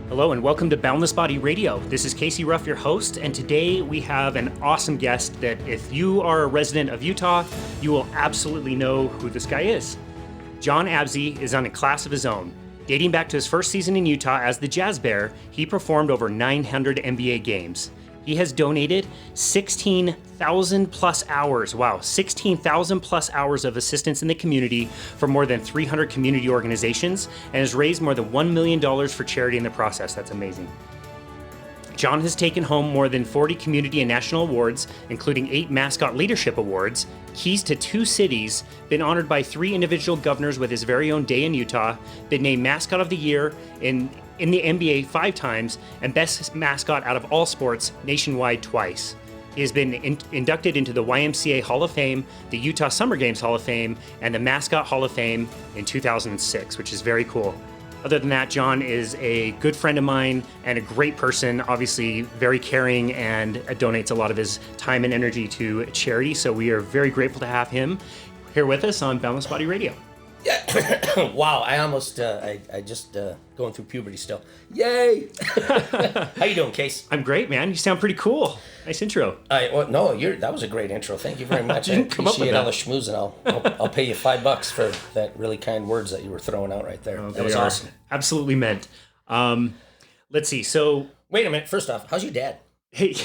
Hello and welcome to Boundless Body Radio. This is Casey Ruff, your host, and today we have an awesome guest that if you are a resident of Utah, you will absolutely know who this guy is. Jon Absey is on a class of his own. Dating back to his first season in Utah as the Jazz Bear, he performed over 900 NBA games. He has donated 16,000 plus hours, 16,000 plus hours of assistance in the community for more than 300 community organizations and has raised more than $1 million for charity in the process. That's amazing. Jon has taken home more than 40 community and national awards, including 8 mascot leadership awards, keys to 2 cities, been honored by 3 individual governors with his very own day in Utah, been named Mascot of the Year in the NBA 5 times, and Best Mascot out of all sports nationwide twice. He has been inducted into the YMCA Hall of Fame, the Utah Summer Games Hall of Fame, and the Mascot Hall of Fame in 2006, which is very cool. Other than that, Jon is a good friend of mine and a great person, obviously very caring, and donates a lot of his time and energy to charity. So we are very grateful to have him here with us on Boundless Body Radio. Yeah. Wow. I almost, I just going through puberty still. Yay. How you doing, Case? I'm great, man. You sound pretty cool. Nice intro. That was a great intro. Thank you very much. I appreciate all the schmooze, and I'll pay you $5 for that really kind words that you were throwing out right there. That was awesome. Absolutely meant. Let's see. So wait a minute. First off, how's your dad? Hey,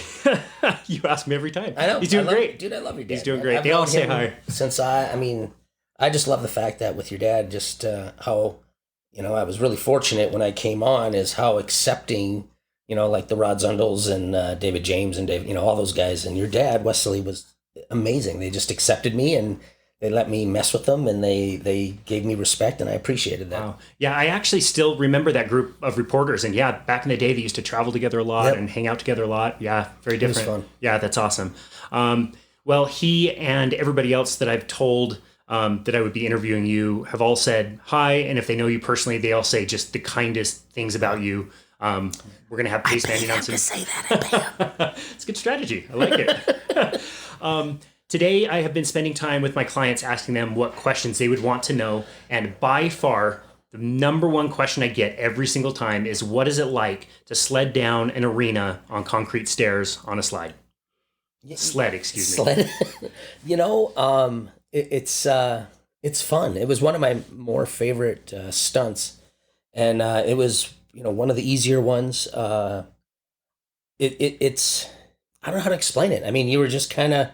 you ask me every time. I know. He's doing great. Dude, I love your dad. He's doing great. They all say hi. Since I just love the fact that with your dad, just how, I was really fortunate when I came on is how accepting, like the Rod Zundels and David James and Dave, all those guys. And your dad, Wesley, was amazing. They just accepted me and they let me mess with them and they gave me respect and I appreciated that. Wow. Yeah, I actually still remember that group of reporters. And yeah, back in the day, they used to travel together a lot and hang out together a lot. Yeah, very different. It was fun. Yeah, that's awesome. Well, he and everybody else that I've told that I would be interviewing you have all said hi, and if they know you personally, they all say just the kindest things about you. We're going to have Pace Manning on some... say that. It's a good strategy. I like it. Today, I have been spending time with my clients asking them what questions they would want to know, and by far, the number one question I get every single time is, what is it like to sled down an arena on concrete stairs on a slide? Sled, excuse me. Sled. It's fun. It was one of my more favorite stunts, and it was one of the easier ones. It's I don't know how to explain it. I mean, you were just kind of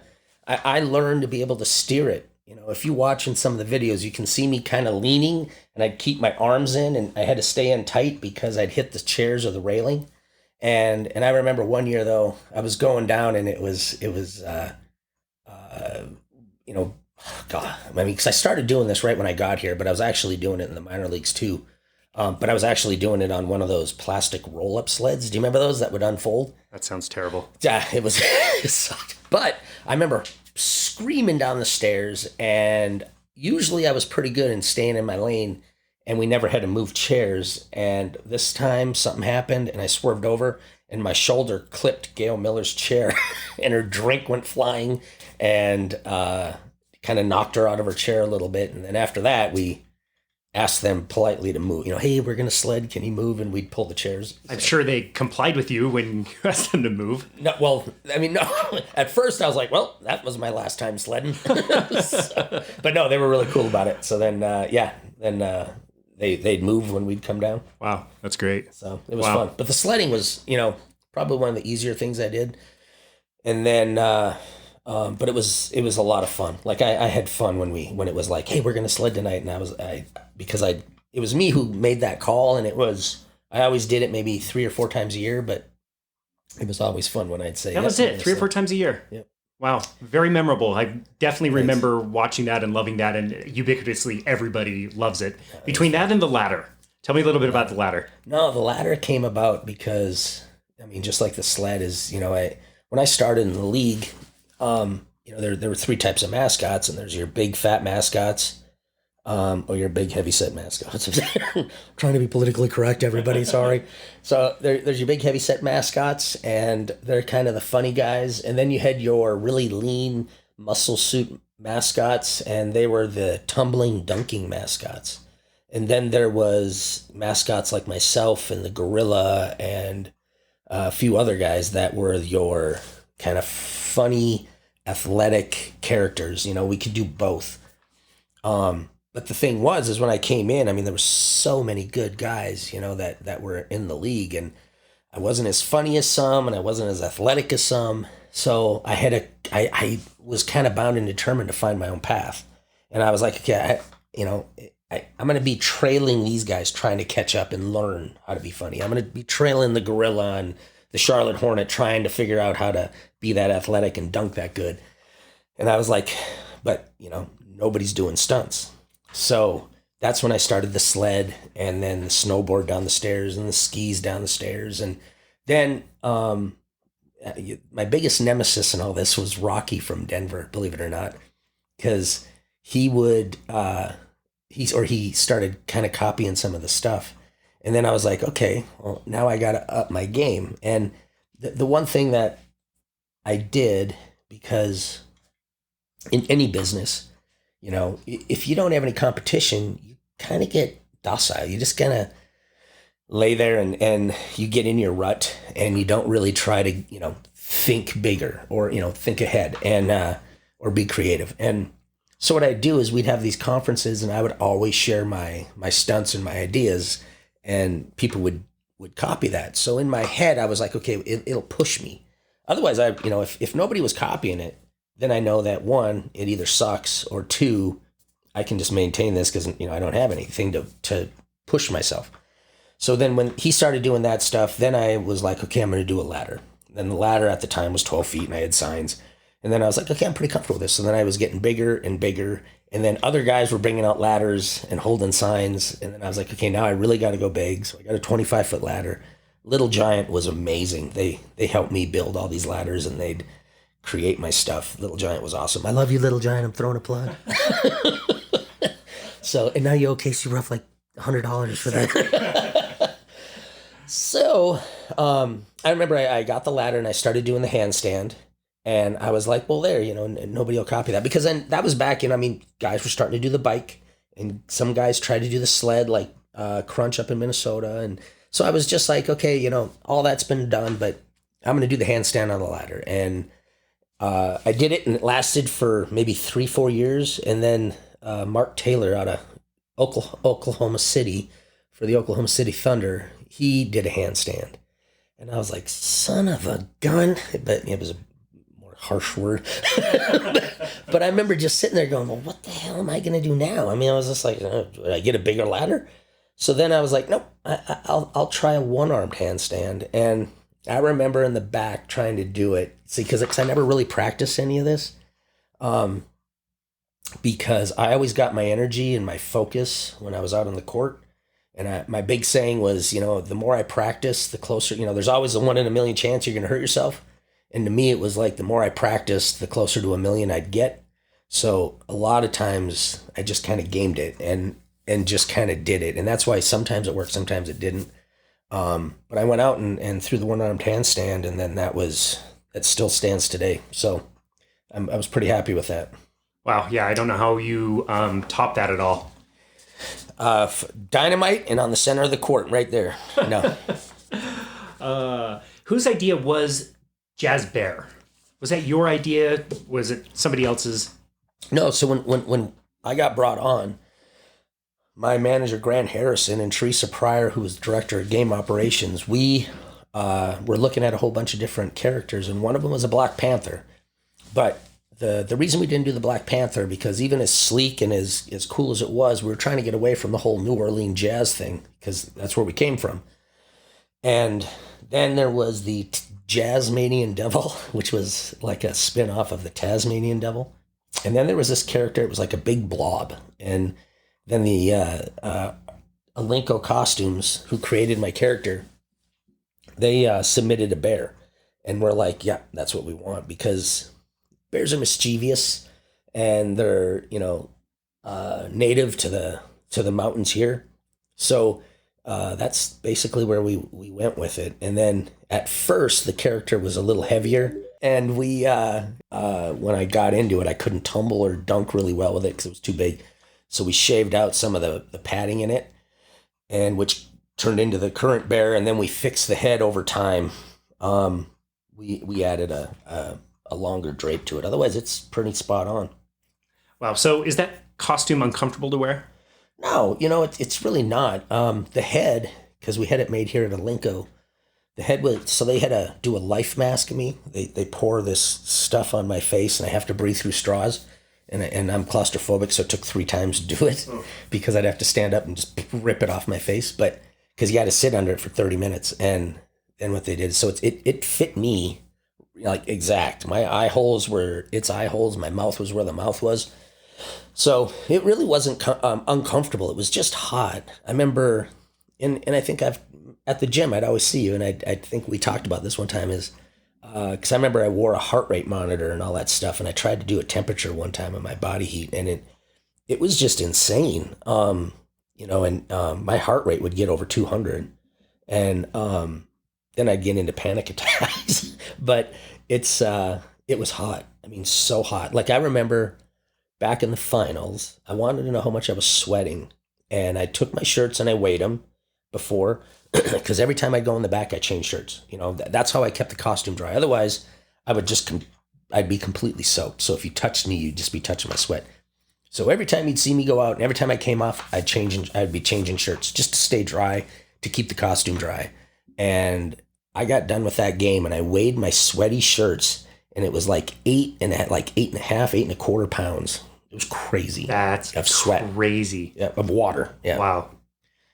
I learned to be able to steer it. If you watch in some of the videos, you can see me kind of leaning, and I'd keep my arms in, and I had to stay in tight because I'd hit the chairs or the railing. And I remember one year though, I was going down, and it was God, because I started doing this right when I got here, but I was actually doing it in the minor leagues too. But I was actually doing it on one of those plastic roll-up sleds. Do you remember those that would unfold? That sounds terrible. Yeah, it was. It sucked. But I remember screaming down the stairs, and usually I was pretty good in staying in my lane, and we never had to move chairs. And this time something happened, and I swerved over, and my shoulder clipped Gail Miller's chair, and her drink went flying, and kind of knocked her out of her chair a little bit. And then after that, we asked them politely to move. Hey, we're going to sled. Can you move? And we'd pull the chairs. So. I'm sure they complied with you when you asked them to move. No. At first I was like, well, that was my last time sledding. But no, they were really cool about it. So then, they'd move when we'd come down. Wow, that's great. So it was fun. But the sledding was, probably one of the easier things I did. And then, but it was a lot of fun. Like I had fun when it was like, hey, we're gonna sled tonight, and it was me who made that call, and I always did it maybe 3 or 4 times a year, but it was always fun when I'd say that was it 3 or 4 times a year. Yep. Wow, very memorable. I definitely remember watching that and loving that, and ubiquitously everybody loves it. Between that and the ladder, tell me a little bit about the ladder. No, the ladder came about because just like the sled is, when I started in the league. There were 3 types of mascots, and there's your big fat mascots, or your big heavyset mascots. Trying to be politically correct, everybody. Sorry. So there's your big heavyset mascots, and they're kind of the funny guys. And then you had your really lean muscle suit mascots, and they were the tumbling, dunking mascots. And then there was mascots like myself and the gorilla and a few other guys that were your kind of funny, athletic characters. You know, we could do both. But the thing was, is when I came in, I mean, there were so many good guys, you know, that were in the league, and I wasn't as funny as some, and I wasn't as athletic as some. So I was kind of bound and determined to find my own path. And I was like, okay, I'm going to be trailing these guys trying to catch up and learn how to be funny. I'm going to be trailing the gorilla and the Charlotte Hornet trying to figure out how to be that athletic and dunk that good. And I was like, but, you know, nobody's doing stunts. So that's when I started the sled and then the snowboard down the stairs and the skis down the stairs. And then my biggest nemesis in all this was Rocky from Denver, believe it or not, because he started kind of copying some of the stuff. And then I was like, okay, well, now I got to up my game. And the one thing that I did, because in any business, you know, if you don't have any competition, you kind of get docile. You just kind of lay there and you get in your rut and you don't really try to, you know, think bigger or, you know, think ahead and, or be creative. And so what I'd do is we'd have these conferences and I would always share my stunts and my ideas, and people would copy that. So in my head, I was like, okay, it'll push me. Otherwise, if nobody was copying it, then I know that one, it either sucks, or two, I can just maintain this because, you know, I don't have anything to push myself. So then when he started doing that stuff, then I was like, okay, I'm going to do a ladder. Then the ladder at the time was 12 feet and I had signs. And then I was like, okay, I'm pretty comfortable with this. So then I was getting bigger and bigger. And then other guys were bringing out ladders and holding signs. And then I was like, okay, now I really got to go big. So I got a 25-foot ladder. Little Giant was amazing. They helped me build all these ladders and they'd create my stuff. Little Giant was awesome. I love you, Little Giant. I'm throwing a plug. So, and now you owe Casey Ruff like $100 for that. So, I remember I got the ladder and I started doing the handstand. And I was like, well, there, you know, nobody will copy that. Because then that was back in, I mean, guys were starting to do the bike. And some guys tried to do the sled, like Crunch up in Minnesota. And so I was just like, okay, you know, all that's been done, but I'm going to do the handstand on the ladder. And I did it, and it lasted for maybe 3-4 years. And then Mark Taylor out of Oklahoma City, for the Oklahoma City Thunder, he did a handstand. And I was like, son of a gun. But it was a more harsh word. But I remember just sitting there going, well, what the hell am I going to do now? I mean, I was just like, did I get a bigger ladder? So then I was like, nope, I'll try a one-armed handstand. And I remember in the back trying to do it. See, because I never really practiced any of this. Because I always got my energy and my focus when I was out on the court. And my big saying was, you know, the more I practice, the closer, you know, there's always a 1 in a million chance you're going to hurt yourself. And to me, it was like the more I practiced, the closer to 1 million I'd get. So a lot of times I just kind of gamed it and just kind of did it. And that's why sometimes it worked, sometimes it didn't. But I went out and threw the one-armed handstand, and then that still stands today. So I was pretty happy with that. Wow. Yeah. I don't know how you top that at all. Dynamite and on the center of the court right there. No. Whose idea was Jazz Bear? Was that your idea? Was it somebody else's? No. So when I got brought on, my manager, Grant Harrison, and Teresa Pryor, who was director of game operations, we were looking at a whole bunch of different characters, and one of them was a Black Panther. But the reason we didn't do the Black Panther, because even as sleek and as cool as it was, we were trying to get away from the whole New Orleans jazz thing, because that's where we came from. And then there was the Jazzmanian Devil, which was like a spin-off of the Tasmanian Devil. And then there was this character, it was like a big blob. And then the Alenco Costumes, who created my character, they submitted a bear. And we're like, yeah, that's what we want, because bears are mischievous and they're, you know, native to the mountains here. So that's basically where we went with it. And then at first the character was a little heavier, and we when I got into it, I couldn't tumble or dunk really well with it because it was too big. So we shaved out some of the padding in it, and which turned into the current bear. And then we fixed the head over time. We added a longer drape to it. Otherwise, it's pretty spot on. Wow. So is that costume uncomfortable to wear? No, it's really not. The head, because we had it made here at Alinco, the head was, so they had to do a life mask of me. They pour this stuff on my face and I have to breathe through straws. And I'm claustrophobic, so it took 3 times to do it because I'd have to stand up and just rip it off my face. But because you had to sit under it for 30 minutes. And then what they did, so it fit me like exact. My eye holes were its eye holes. My mouth was where the mouth was. So it really wasn't uncomfortable. It was just hot. I remember, and I think at the gym, I'd always see you, and I think we talked about this one time, is because I remember I wore a heart rate monitor and all that stuff, and I tried to do a temperature one time of my body heat, and it was just insane. And my heart rate would get over 200, and then I'd get into panic attacks. But it was hot. I mean, so hot. Like I remember back in the finals, I wanted to know how much I was sweating, and I took my shirts and I weighed them before, because every time I'd go in the back, I changed shirts. That's how I kept the costume dry. Otherwise, I would I'd be completely soaked. So if you touched me, you'd just be touching my sweat. So every time you'd see me go out, and every time I came off, I'd be changing shirts just to stay dry, to keep the costume dry. And I got done with that game, and I weighed my sweaty shirts, and it was like 8.5 pounds. It was crazy. That's of sweat. Crazy. Yeah, of water. Yeah. Wow.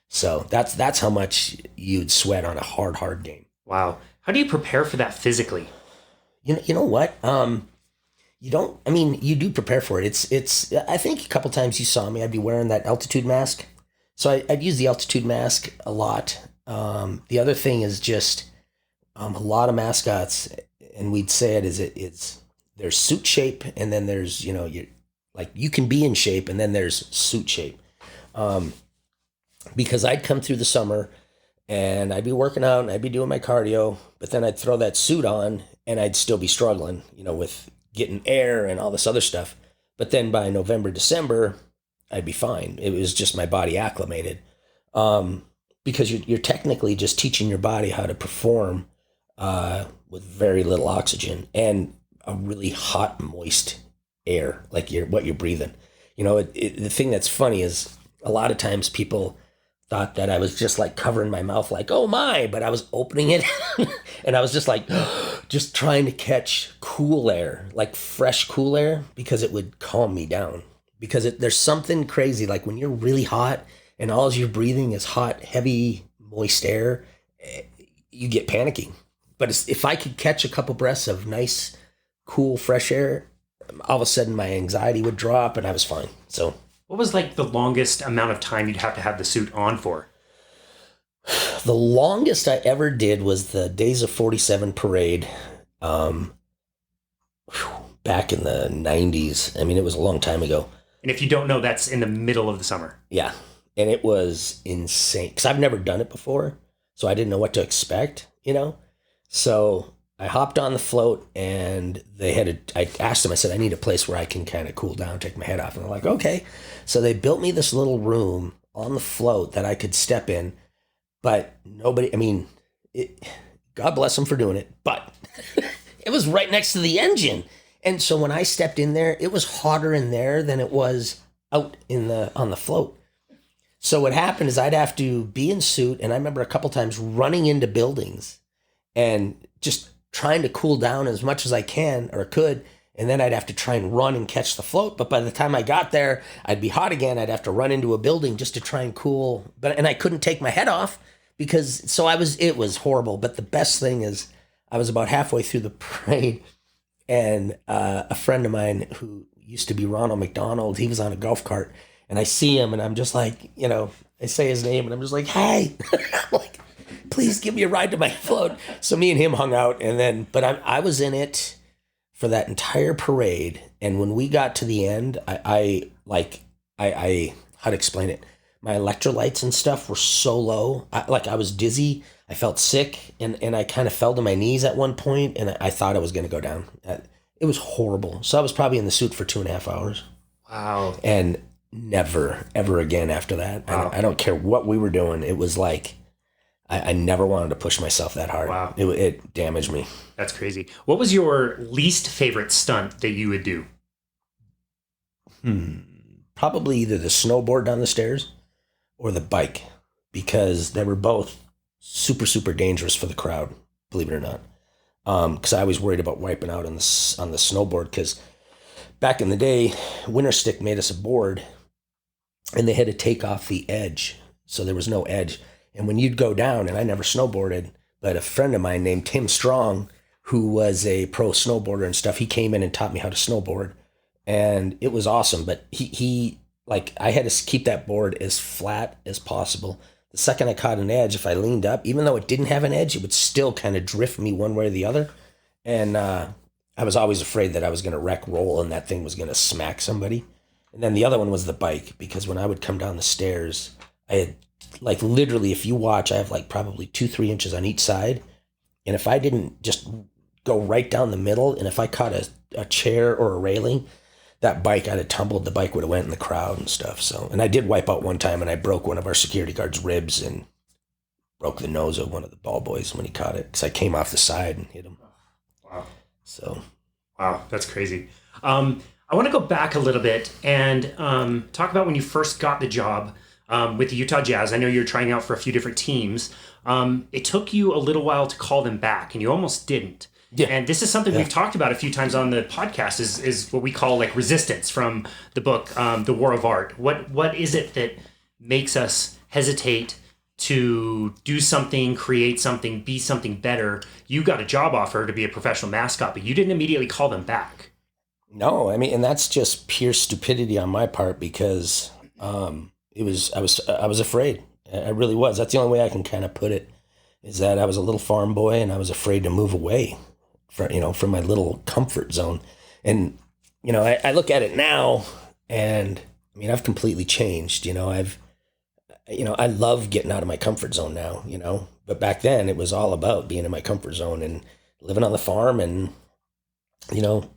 So that's how much you'd sweat on a hard game. Wow. How do you prepare for that physically? You know what? You do prepare for it. It's I think a couple times you saw me, I'd be wearing that altitude mask. So I'd use the altitude mask a lot. The other thing is just a lot of mascots, and we'd say it's there's suit shape, and then there's, you can be in shape, and then there's suit shape. Because I'd come through the summer and I'd be working out and I'd be doing my cardio, but then I'd throw that suit on and I'd still be struggling, with getting air and all this other stuff. But then by November, December, I'd be fine. It was just my body acclimated. Because you're technically just teaching your body how to perform with very little oxygen and a really hot, moist air, like what you're breathing. The thing that's funny is a lot of times people thought that I was just like covering my mouth like, oh my, but I was opening it and I was just like, just trying to catch cool air, like fresh cool air, because it would calm me down. Because there's something crazy, like when you're really hot and all you're breathing is hot, heavy, moist air, you get panicky. But if I could catch a couple breaths of nice, cool, fresh air, all of a sudden my anxiety would drop and I was fine. So what was like the longest amount of time you'd have to have the suit on for? The longest I ever did was the Days of 47 parade back in the 90s. I mean, it was a long time ago. And if you don't know, that's in the middle of the summer. Yeah. And it was insane because I've never done it before. So I didn't know what to expect, So I hopped on the float and I asked them, I said, I need a place where I can kind of cool down, take my head off. And they're like, okay. So they built me this little room on the float that I could step in, but nobody, God bless them for doing it, but it was right next to the engine. And so when I stepped in there, it was hotter in there than it was out on the float. So what happened is I'd have to be in suit. And I remember a couple times running into buildings and just trying to cool down as much as I can or could. And then I'd have to try and run and catch the float. But by the time I got there, I'd be hot again. I'd have to run into a building just to try and cool. And I couldn't take my head off it was horrible. But the best thing is I was about halfway through the parade and a friend of mine who used to be Ronald McDonald, he was on a golf cart and I see him and I'm just like, I say his name and I'm just like, hey, like, please give me a ride to my float. So me and him hung out but I was in it for that entire parade. And when we got to the end, I how to explain it? My electrolytes and stuff were so low. I was dizzy. I felt sick and I kind of fell to my knees at one point and I thought I was going to go down. It was horrible. So I was probably in the suit for 2.5 hours. Wow. And never, ever again after that. Wow. I don't care what we were doing. It was like, I never wanted to push myself that hard. Wow. It damaged me. That's crazy. What was your least favorite stunt that you would do? Probably either the snowboard down the stairs or the bike, because they were both super, super dangerous for the crowd, believe it or not. Because I was worried about wiping out on the snowboard, because back in the day, Winter Stick made us a board and they had to take off the edge. So there was no edge. And when you'd go down, and I never snowboarded, but a friend of mine named Tim Strong, who was a pro snowboarder and stuff, he came in and taught me how to snowboard. And it was awesome. But he like, I had to keep that board as flat as possible. The second I caught an edge, if I leaned up, even though it didn't have an edge, it would still kind of drift me one way or the other. And I was always afraid that I was going to wreck roll and that thing was going to smack somebody. And then the other one was the bike, because when I would come down the stairs, I had, like, literally, if you watch, I have like probably 2-3 inches on each side. And if I didn't just go right down the middle, and if I caught a chair or a railing, that bike, I'd have tumbled, the bike would have went in the crowd and stuff. So, and I did wipe out one time, and I broke one of our security guards' ribs and broke the nose of one of the ball boys when he caught it, because I came off the side and hit him. Wow. So. Wow, that's crazy. I want to go back a little bit and talk about when you first got the job with the Utah Jazz. I know you're trying out for a few different teams. It took you a little while to call them back, and you almost didn't. Yeah. And this is something we've talked about a few times on the podcast, is what we call like resistance, from the book, The War of Art. What is it that makes us hesitate to do something, create something, be something better? You got a job offer to be a professional mascot, but you didn't immediately call them back. No, I mean, and that's just pure stupidity on my part, because I was afraid. I really was. That's the only way I can kind of put it, is that I was a little farm boy and I was afraid to move away from my little comfort zone. And, I look at it now, and I mean, I've completely changed. I love getting out of my comfort zone now, but back then it was all about being in my comfort zone and living on the farm, and,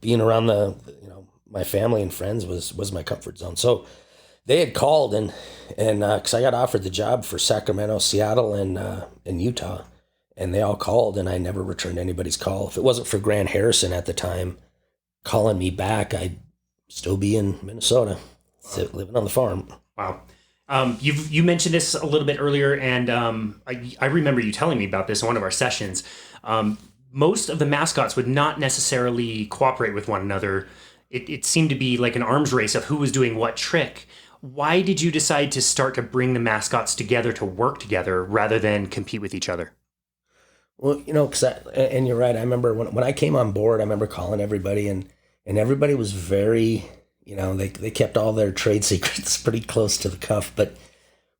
being around my family and friends was my comfort zone. So they had called, and cause I got offered the job for Sacramento, Seattle, and Utah, and they all called, and I never returned anybody's call. If it wasn't for Grant Harrison at the time calling me back, I'd still be in Minnesota, living on the farm. Wow. You mentioned this a little bit earlier, and I remember you telling me about this in one of our sessions. Most of the mascots would not necessarily cooperate with one another. It seemed to be like an arms race of who was doing what trick. Why did you decide to start to bring the mascots together to work together rather than compete with each other? Well, and you're right. I remember when I came on board, I remember calling everybody, and everybody was very, they kept all their trade secrets pretty close to the cuff. But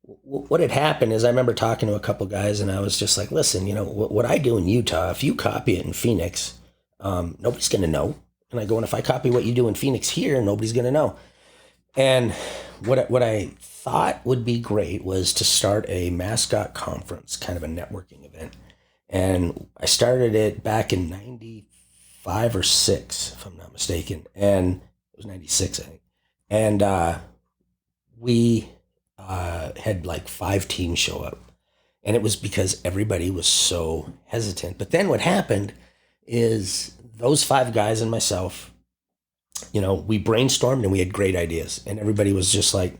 what had happened is, I remember talking to a couple guys, and I was just like, listen, what I do in Utah, if you copy it in Phoenix, nobody's going to know. And I go, and if I copy what you do in Phoenix here, nobody's going to know. And what I thought would be great was to start a mascot conference, kind of a networking event. And I started it back in 95 or 6, if I'm not mistaken. And it was 96, I think. And we had like 5 teams show up. And it was because everybody was so hesitant. But then what happened is, those 5 guys and myself, we brainstormed and we had great ideas. And everybody was just like,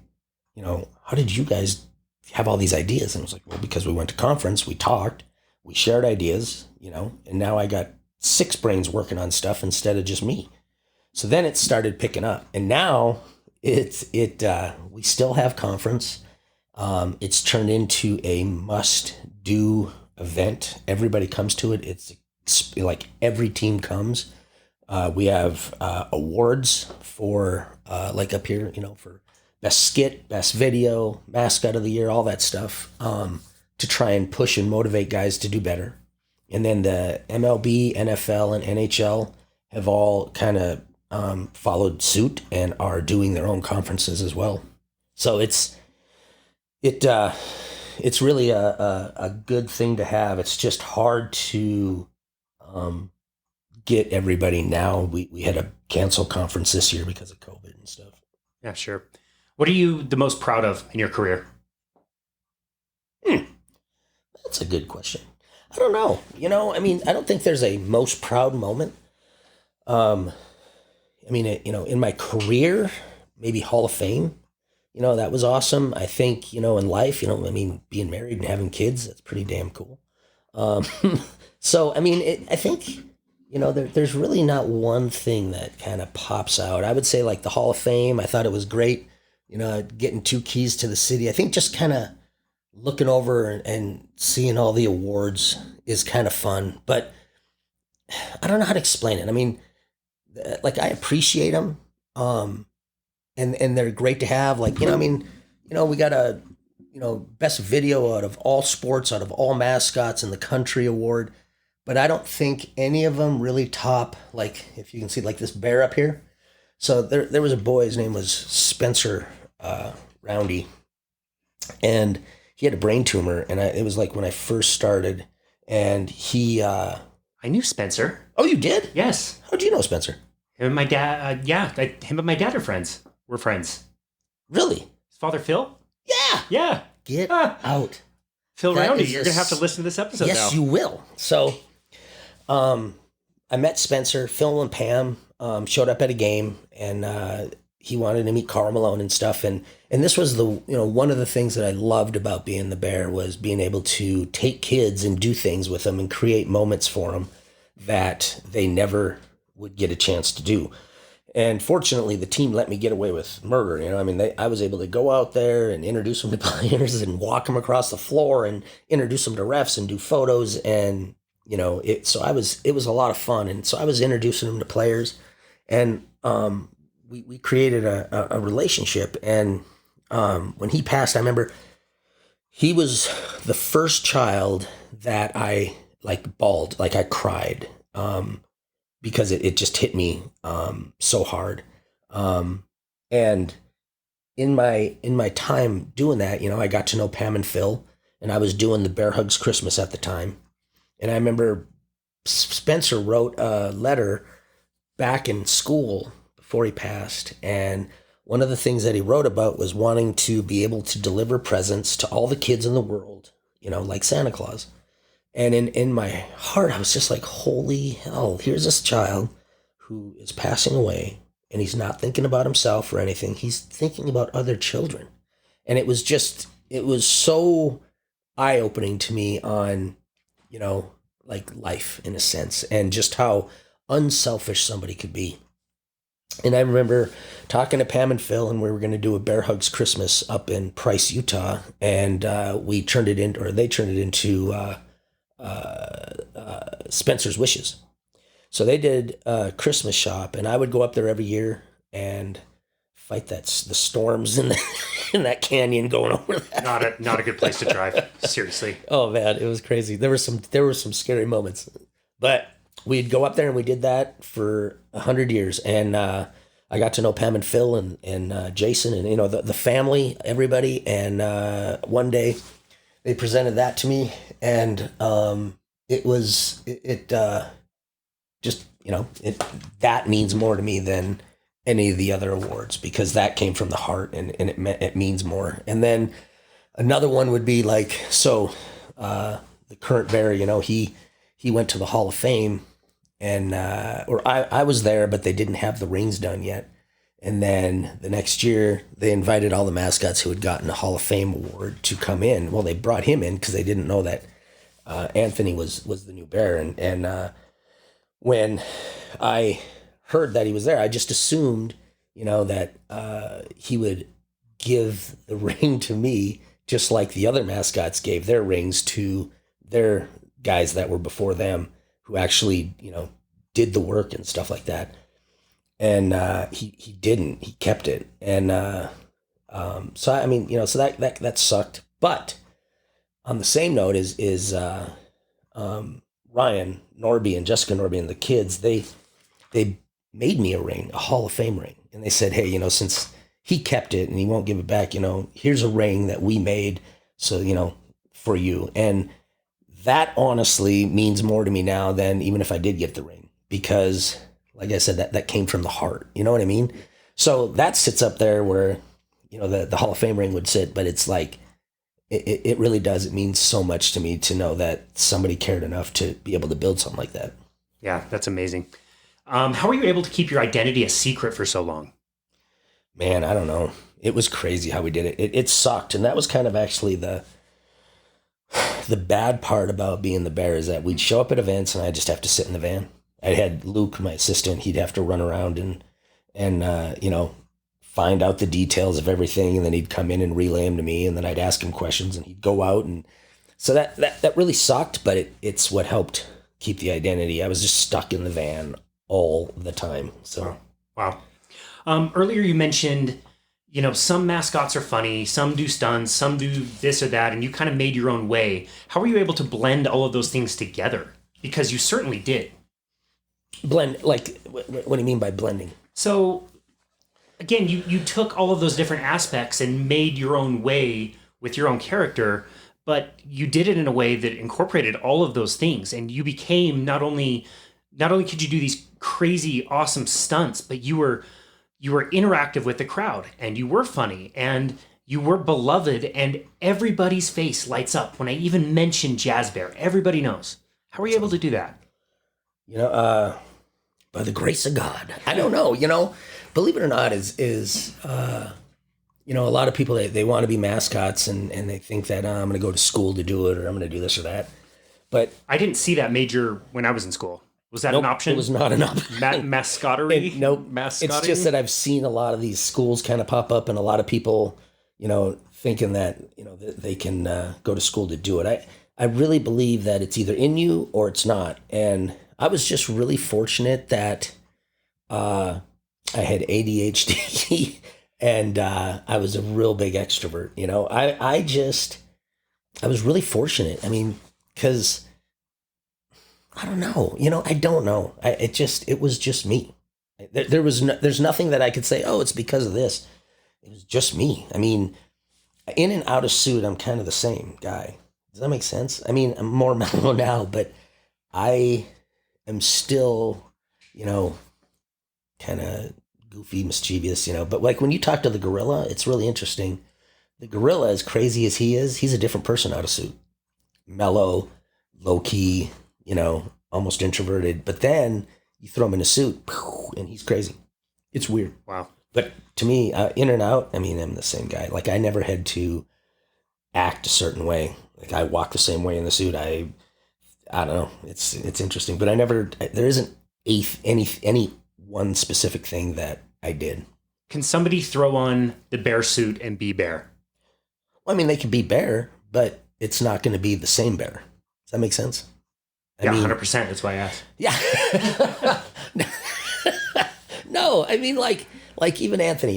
how did you guys have all these ideas? And I was like, well, because we went to conference, we talked, we shared ideas, and now I got 6 brains working on stuff instead of just me. So then it started picking up, and now we still have conference. It's turned into a must-do event. Everybody comes to it. It's like every team comes. We have awards for like up here, for best skit, best video, mascot of the year, all that stuff, to try and push and motivate guys to do better. And then the MLB, NFL, and NHL have all kind of followed suit and are doing their own conferences as well. So it's really a good thing to have. It's just hard to get everybody now. We had to cancel conference this year because of COVID and stuff. Yeah, sure. What are you the most proud of in your career? That's a good question. I don't know. I mean, I don't think there's a most proud moment. Um, I mean, in my career, maybe Hall of Fame. That was awesome. I think, in life, I mean, being married and having kids, that's pretty damn cool. Um, so, I mean, I think, there's really not one thing that kind of pops out. I would say like the Hall of Fame, I thought it was great, getting 2 keys to the city. I think just kind of looking over and seeing all the awards is kind of fun, but I don't know how to explain it. I mean, like I appreciate them. And they're great to have. Like, I mean, we got a, best video out of all sports, out of all mascots in the country award. But I don't think any of them really top, like, if you can see, like this bear up here. So there was a boy, his name was Spencer Roundy. And he had a brain tumor. And it was like when I first started. And he... I knew Spencer. Oh, you did? Yes. How do you know Spencer? Him and my dad, him and my dad are friends. We're friends. Really? His father, Phil? Yeah. Yeah. Get out. Phil Roundy, you're going to have to listen to this episode now. Yes, you will. So, I met Spencer. Phil and Pam showed up at a game, and he wanted to meet Karl Malone and stuff. And this was one of the things that I loved about being the Bear was being able to take kids and do things with them and create moments for them that they never would get a chance to do. And fortunately, the team let me get away with murder. I mean, I was able to go out there and introduce them to players and walk them across the floor and introduce them to refs and do photos. And, it was a lot of fun. And so I was introducing them to players, and we created a relationship. And when he passed, I remember he was the first child that I bawled, I cried. Because it just hit me so hard. And in my time doing that, I got to know Pam and Phil, and I was doing the Bear Hugs Christmas at the time. And I remember Spencer wrote a letter back in school before he passed. And one of the things that he wrote about was wanting to be able to deliver presents to all the kids in the world, like Santa Claus. And in my heart, I was just like, holy hell, here's this child who is passing away, and he's not thinking about himself or anything. He's thinking about other children. And it was so eye-opening to me on, life in a sense, and just how unselfish somebody could be. And I remember talking to Pam and Phil, and we were going to do a Bear Hugs Christmas up in Price, Utah. And they turned it into Spencer's Wishes. So they did a Christmas shop, and I would go up there every year and fight the storms in that canyon going over that. Not a good place to drive. Seriously. Oh man, it was crazy. There were some scary moments, but we'd go up there and we did that for 100 years. And I got to know Pam and Phil and Jason and the family, everybody. And one day they presented that to me, and that means more to me than any of the other awards, because that came from the heart, and it means more. And then another one would be the current Bear, he went to the Hall of Fame, and I was there, but they didn't have the rings done yet. And then the next year, they invited all the mascots who had gotten a Hall of Fame award to come in. Well, they brought him in because they didn't know that Anthony was the new Bear. And when I heard that he was there, I just assumed, that he would give the ring to me, just like the other mascots gave their rings to their guys that were before them, who actually, did the work and stuff like that. And he didn't. He kept it. And so I mean, so that sucked. But on the same note is Ryan Norby and Jessica Norby and the kids. They made me a ring, a Hall of Fame ring, and they said, hey, since he kept it and he won't give it back, here's a ring that we made, so for you. And that honestly means more to me now than even if I did get the ring, because like I said, that came from the heart. You know what I mean? So that sits up there where, the Hall of Fame ring would sit, but it's like, it really does. It means so much to me to know that somebody cared enough to be able to build something like that. Yeah, that's amazing. How were you able to keep your identity a secret for so long? Man, I don't know. It was crazy how we did it. It sucked. And that was kind of actually the bad part about being the bear, is that we'd show up at events and I'd just have to sit in the van. I had Luke, my assistant. He'd have to run around and find out the details of everything. And then he'd come in and relay them to me. And then I'd ask him questions and he'd go out. And so that really sucked, but it's what helped keep the identity. I was just stuck in the van all the time. So, wow. Earlier you mentioned, some mascots are funny, some do stunts, some do this or that, and you kind of made your own way. How were you able to blend all of those things together? Because you certainly did. Blend, like, what do you mean by blending? So, again, you took all of those different aspects and made your own way with your own character, but you did it in a way that incorporated all of those things, and you became not only could you do these crazy, awesome stunts, but you were interactive with the crowd, and you were funny, and you were beloved, and everybody's face lights up when I even mention Jazz Bear. Everybody knows. How were you able to do that? By the grace of God. I don't know. Believe it or not, is a lot of people, they want to be mascots, and they think that I'm going to go to school to do it, or I'm going to do this or that. But I didn't see that major when I was in school. Was that an option? It was not an option. Mascottery? Nope. Mascotting? It's just that I've seen a lot of these schools kind of pop up, and a lot of people, thinking that, that they can go to school to do it. I really believe that it's either in you or it's not. And I was just really fortunate that I had ADHD and I was a real big extrovert. I was really fortunate. I mean, because I don't know. I don't know. It was just me. There's nothing that I could say, oh, it's because of this. It was just me. I mean, in and out of suit, I'm kind of the same guy. Does that make sense? I mean, I'm more mellow now, but I am still, kind of goofy, mischievous, But like when you talk to the gorilla, it's really interesting. The gorilla, as crazy as he is, he's a different person out of suit. Mellow, low key, almost introverted. But then you throw him in a suit, and he's crazy. It's weird. Wow. But to me, in and out, I mean, I'm the same guy. Like, I never had to act a certain way. Like, I walk the same way in the suit. I don't know. It's interesting. But there isn't any one specific thing that I did. Can somebody throw on the bear suit and be bear? Well, I mean, they could be bear, but it's not going to be the same bear. Does that make sense? I mean, 100%. That's why I asked. Yeah. No, I mean, like even Anthony,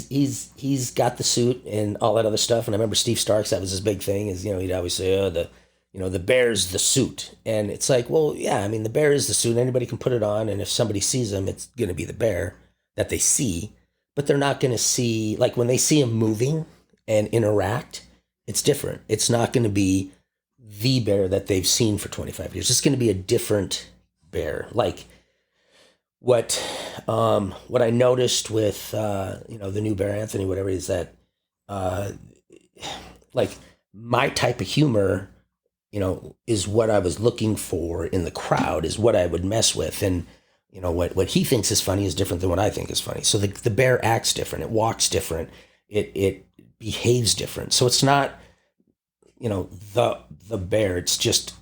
he's got the suit and all that other stuff. And I remember Steve Starks, that was his big thing, is, he'd always say, oh, the bear's the suit. And it's like, well, yeah, I mean, the bear is the suit. Anybody can put it on. And if somebody sees him, it's going to be the bear that they see. But they're not going to see, like when they see him moving and interact, it's different. It's not going to be the bear that they've seen for 25 years. It's going to be a different bear. Like what I noticed with, the new Bear Anthony, whatever, is that, like my type of humor, is what I was looking for in the crowd, is what I would mess with. And, what he thinks is funny is different than what I think is funny. So the bear acts different. It walks different. It behaves different. So it's not, the bear. It's just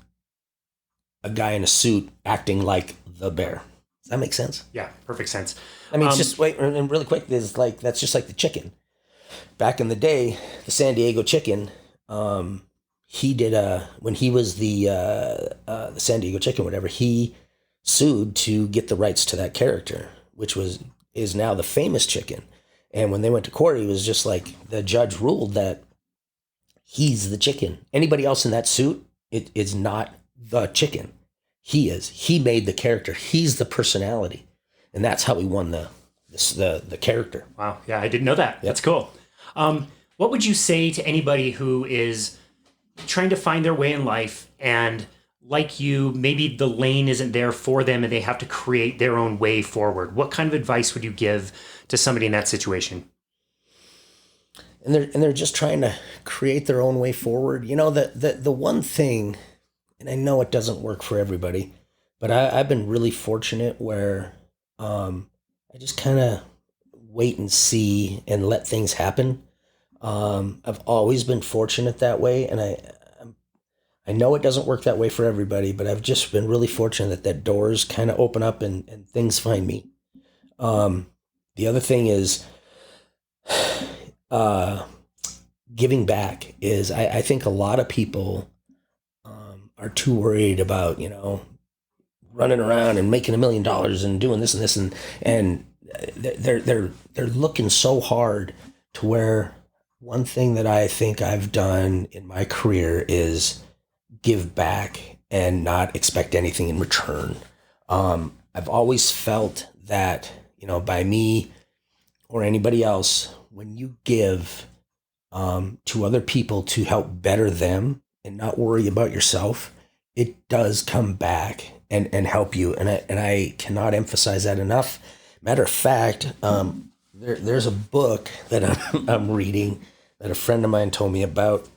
a guy in a suit acting like the bear. Does that make sense? Yeah, perfect sense. I mean, just wait, and really quick, that's just like the chicken. Back in the day, the San Diego chicken, he did when he was the San Diego chicken, whatever, he sued to get the rights to that character, which is now the famous chicken. And when they went to court, he was just like, the judge ruled that he's the chicken. Anybody else in that suit, it is not the chicken. He is. He made the character. He's the personality. And that's how he won the character. Wow. Yeah, I didn't know that. Yep. That's cool. What would you say to anybody who is trying to find their way in life and, like you, maybe the lane isn't there for them and they have to create their own way forward? What kind of advice would you give to somebody in that situation? they're just trying to create their own way forward. You know, the one thing, and I know it doesn't work for everybody, but I've been really fortunate where I just kind of wait and see and let things happen. I've always been fortunate that way, and I know it doesn't work that way for everybody, but I've just been really fortunate that doors kind of open up and things find me. The other thing is giving back is I think a lot of people are too worried about, running around and making $1 million and doing this and this and they're looking so hard to where one thing that I think I've done in my career is give back and not expect anything in return. I've always felt that, by me or anybody else, when you give to other people to help better them and not worry about yourself, it does come back and help you. And I cannot emphasize that enough. Matter of fact, there's a book that I'm reading that a friend of mine told me about,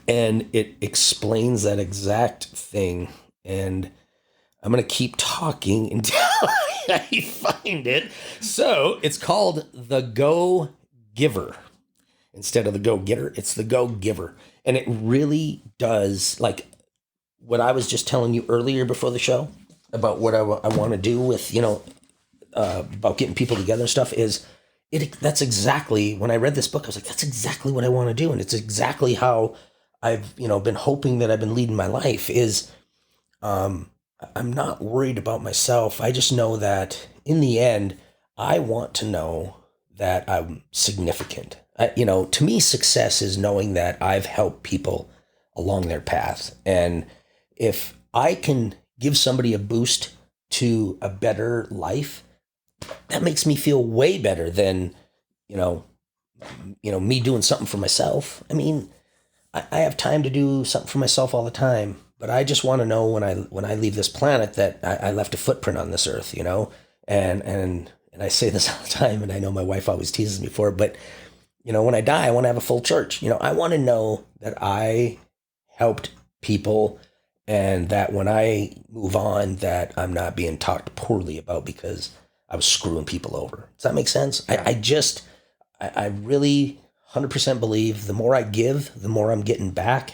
and it explains that exact thing. And I'm going to keep talking until I find it. So it's called The Go Giver. Instead of the Go Getter, it's The Go Giver. And it really does, like what I was just telling you earlier before the show about what I want to do with, about getting people together and stuff is that's exactly, when I read this book, I was like, that's exactly what I want to do. And it's exactly how I've, been hoping that I've been leading my life is, I'm not worried about myself. I just know that in the end, I want to know that I'm significant. To me, success is knowing that I've helped people along their path. And if I can give somebody a boost to a better life, that makes me feel way better than, me doing something for myself. I mean, I have time to do something for myself all the time, but I just want to know when I leave this planet that I left a footprint on this earth, and I say this all the time, and I know my wife always teases me for it, but when I die, I want to have a full church. I want to know that I helped people and that when I move on, that I'm not being talked poorly about because I was screwing people over. Does that make sense? Yeah. I really 100% believe the more I give, the more I'm getting back.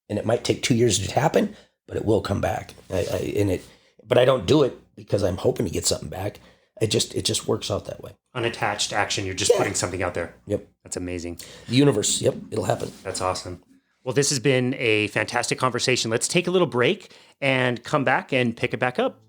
And it might take 2 years to happen, but it will come back. But I don't do it because I'm hoping to get something back. It just works out that way. Unattached action. You're just putting something out there. Yep. That's amazing. The universe. Yep. It'll happen. That's awesome. Well, this has been a fantastic conversation. Let's take a little break and come back and pick it back up.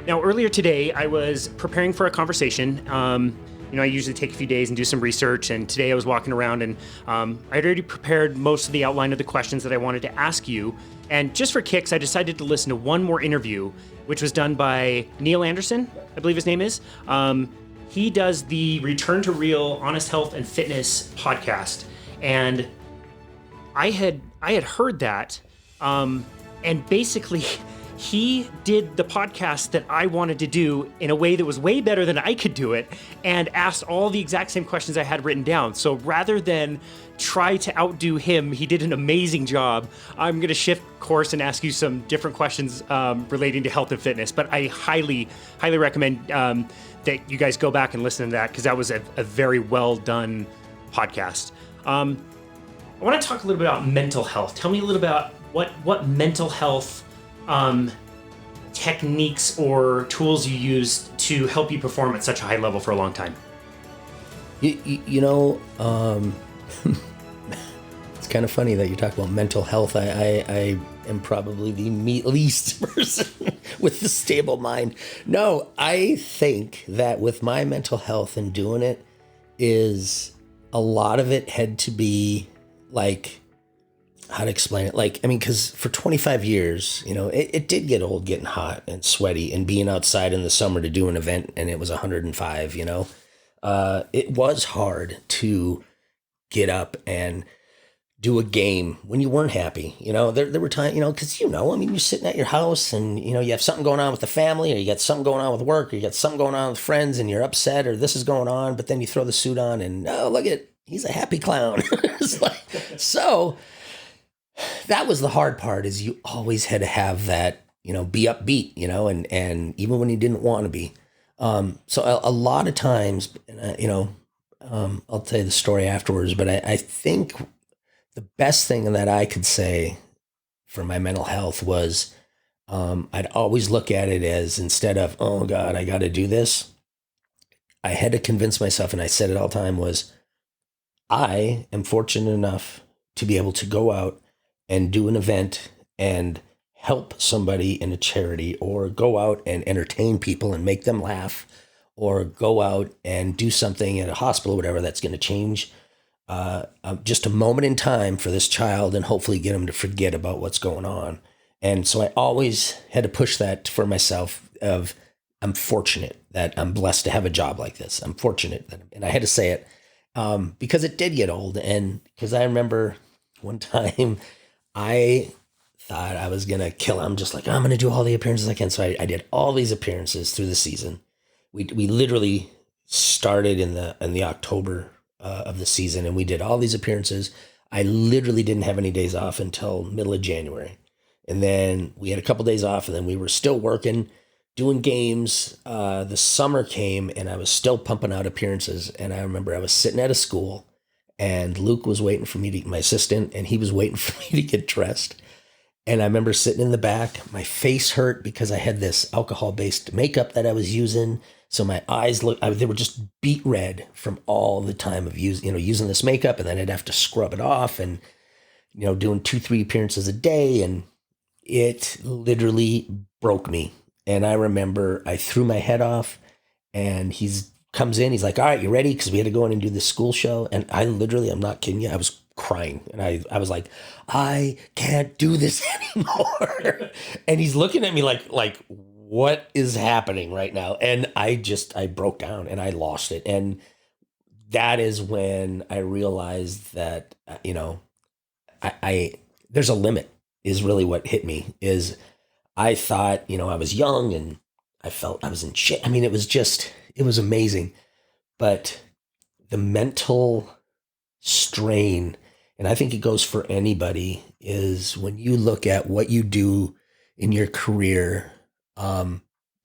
Now, earlier today, I was preparing for a conversation. I usually take a few days and do some research, and today I was walking around and I'd already prepared most of the outline of the questions that I wanted to ask you. And just for kicks, I decided to listen to one more interview, which was done by Neil Anderson, I believe his name is. He does the Return to Real Honest Health and Fitness podcast. And I had heard that, and basically he did the podcast that I wanted to do in a way that was way better than I could do it, and asked all the exact same questions I had written down. So rather than try to outdo him, he did an amazing job. I'm going to shift course and ask you some different questions relating to health and fitness, but I highly, highly recommend that you guys go back and listen to that, because that was a very well done podcast. I want to talk a little bit about mental health. Tell me a little about what mental health techniques or tools you use to help you perform at such a high level for a long time. It's kind of funny that you talk about mental health. I am probably the least person with the stable mind. No, I think that with my mental health and doing it, is a lot of it had to be like how to explain it. Like, I mean, because for 25 years, it did get old getting hot and sweaty and being outside in the summer to do an event and it was 105, it was hard to get up and do a game when you weren't happy. There were times, because, I mean, you're sitting at your house and, you have something going on with the family or you got something going on with work or you got something going on with friends and you're upset or this is going on, but then you throw the suit on and, oh, look at, he's a happy clown. It's like, so that was the hard part is you always had to have that, be upbeat, and even when you didn't want to be. So a lot of times, I'll tell you the story afterwards, but I think the best thing that I could say for my mental health was I'd always look at it as instead of, oh God, I got to do this. I had to convince myself, and I said it all the time, was I am fortunate enough to be able to go out and do an event and help somebody in a charity or go out and entertain people and make them laugh or go out and do something at a hospital or whatever that's going to change just a moment in time for this child and hopefully get them to forget about what's going on. And so I always had to push that for myself of I'm fortunate that I'm blessed to have a job like this. I'm fortunate that, and I had to say it because it did get old. And because I remember one time I thought I was going to kill him. I'm just like, I'm going to do all the appearances I can. So I did all these appearances through the season. We literally started in the October of the season and we did all these appearances. I literally didn't have any days off until middle of January. And then we had a couple days off and then we were still working, doing games. The summer came and I was still pumping out appearances. And I remember I was sitting at a school and Luke was waiting for me to, my assistant, and he was waiting for me to get dressed. And I remember sitting in the back, my face hurt because I had this alcohol-based makeup that I was using. So my eyes they were just beet red from all the time of using this makeup. And then I'd have to scrub it off and, doing 2-3 appearances a day. And it literally broke me. And I remember I threw my head off and comes in. He's like, all right, you ready? Because we had to go in and do this school show. And I literally, I'm not kidding you, I was crying. And I was like, I can't do this anymore. And he's looking at me like, what is happening right now? And I broke down and I lost it. And that is when I realized that, there's a limit is really what hit me is I thought, I was young and I felt I was in shit. I mean, it was amazing, but the mental strain, and I think it goes for anybody, is when you look at what you do in your career,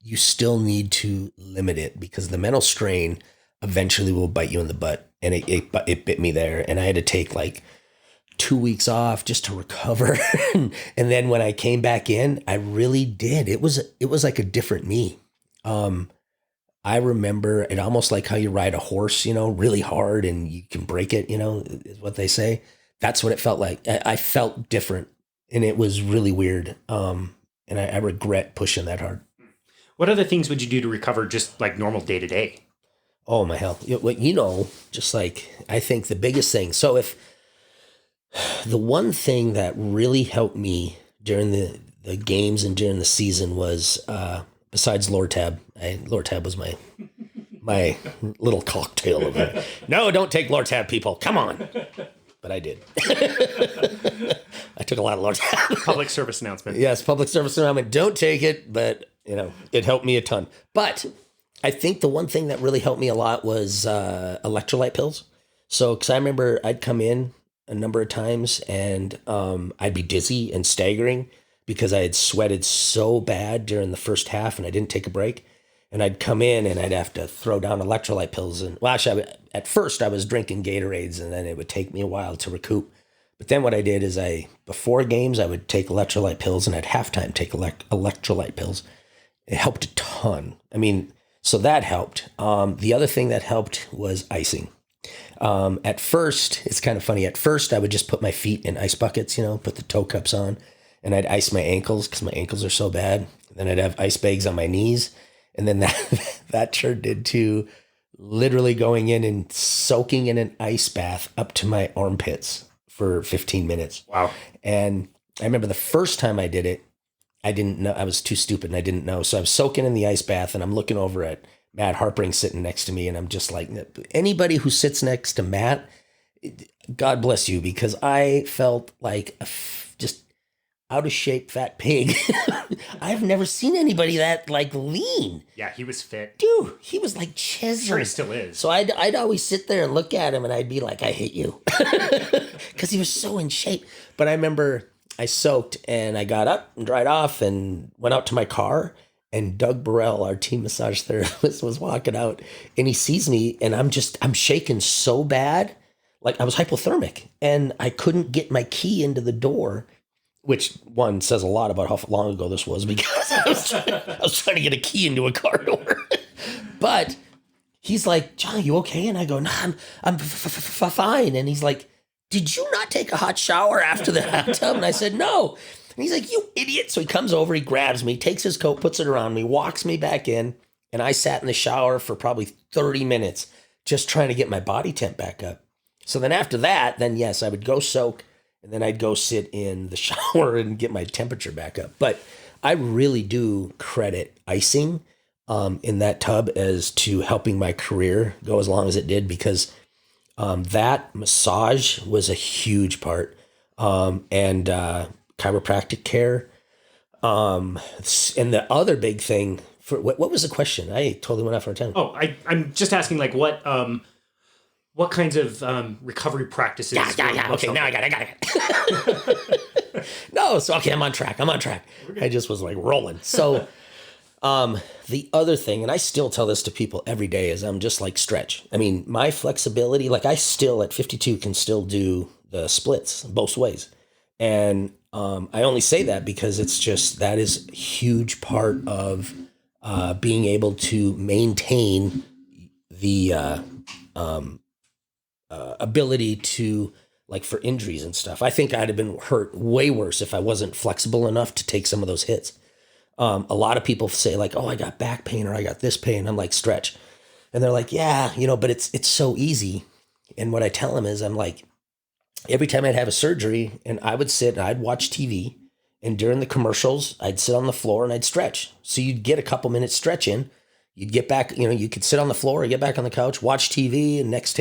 you still need to limit it because the mental strain eventually will bite you in the butt. And it bit me there. And I had to take like 2 weeks off just to recover. And then when I came back in, I really did. It was like a different me. I remember it almost like how you ride a horse, really hard and you can break it, is what they say. That's what it felt like. I felt different and it was really weird. And I regret pushing that hard. What other things would you do to recover just like normal day to day? Oh, my hell. Just like, I think the biggest thing. So if the one thing that really helped me during the games and during the season was, besides Lortab, Lortab was my little cocktail of it. No, don't take Lortab, people. Come on. But I did. I took a lot of Lortab. Public service announcement. Yes, public service announcement. Don't take it, but it helped me a ton. But I think the one thing that really helped me a lot was electrolyte pills. So, because I remember I'd come in a number of times and I'd be dizzy and staggering because I had sweated so bad during the first half and I didn't take a break. And I'd come in and I'd have to throw down electrolyte pills. And well, actually, at first I was drinking Gatorades and then it would take me a while to recoup. But then what I did is before games, I would take electrolyte pills and at halftime take electrolyte pills. It helped a ton. I mean, so that helped. The other thing that helped was icing. At first, it's kind of funny. At first, I would just put my feet in ice buckets, put the toe cups on, and I'd ice my ankles because my ankles are so bad. And then I'd have ice bags on my knees. And then that turned into literally going in and soaking in an ice bath up to my armpits for 15 minutes. Wow. And I remember the first time I did it, I didn't know. I was too stupid and I didn't know. So I was soaking in the ice bath and I'm looking over at Matt Harpering sitting next to me. And I'm just like, anybody who sits next to Matt, God bless you, because I felt like just out of shape fat pig. I've never seen anybody that like lean. Yeah, he was fit. Dude, he was like chiseled. Sure, he still is. So I'd always sit there and look at him and I'd be like, I hate you. Because he was so in shape. But I remember I soaked and I got up and dried off and went out to my car. And Doug Burrell, our team massage therapist, was walking out and he sees me and I'm shaking so bad. Like I was hypothermic and I couldn't get my key into the door, which one says a lot about how long ago this was because I was trying to get a key into a car door. But he's like, John, you okay? And I go, no, I'm fine. And he's like, did you not take a hot shower after the hot tub? And I said, no. And he's like, you idiot. So he comes over, he grabs me, takes his coat, puts it around me, walks me back in. And I sat in the shower for probably 30 minutes just trying to get my body temp back up. So then after that, then yes, I would go soak and then I'd go sit in the shower and get my temperature back up. But I really do credit icing in that tub as to helping my career go as long as it did because that massage was a huge part. And chiropractic care. And the other big thing for what was the question? I totally went off our time. Oh, I'm just asking like what kinds of recovery practices? Yeah. Okay, now I got it. No, so okay, I'm on track. I just was like rolling. So the other thing, and I still tell this to people every day, is I'm just like stretch. I mean, my flexibility, like I still at 52 can still do the splits both ways. And I only say that because it's just, that is a huge part of being able to maintain the ability to, like for injuries and stuff. I think I'd have been hurt way worse if I wasn't flexible enough to take some of those hits. A lot of people say like, oh, I got back pain or I got this pain. I'm like, stretch. And they're like, yeah, but it's so easy. And what I tell them is I'm like, every time I'd have a surgery and I would sit and I'd watch TV and during the commercials, I'd sit on the floor and I'd stretch. So you'd get a couple minutes stretch in, you'd get back, you could sit on the floor or get back on the couch, watch TV and next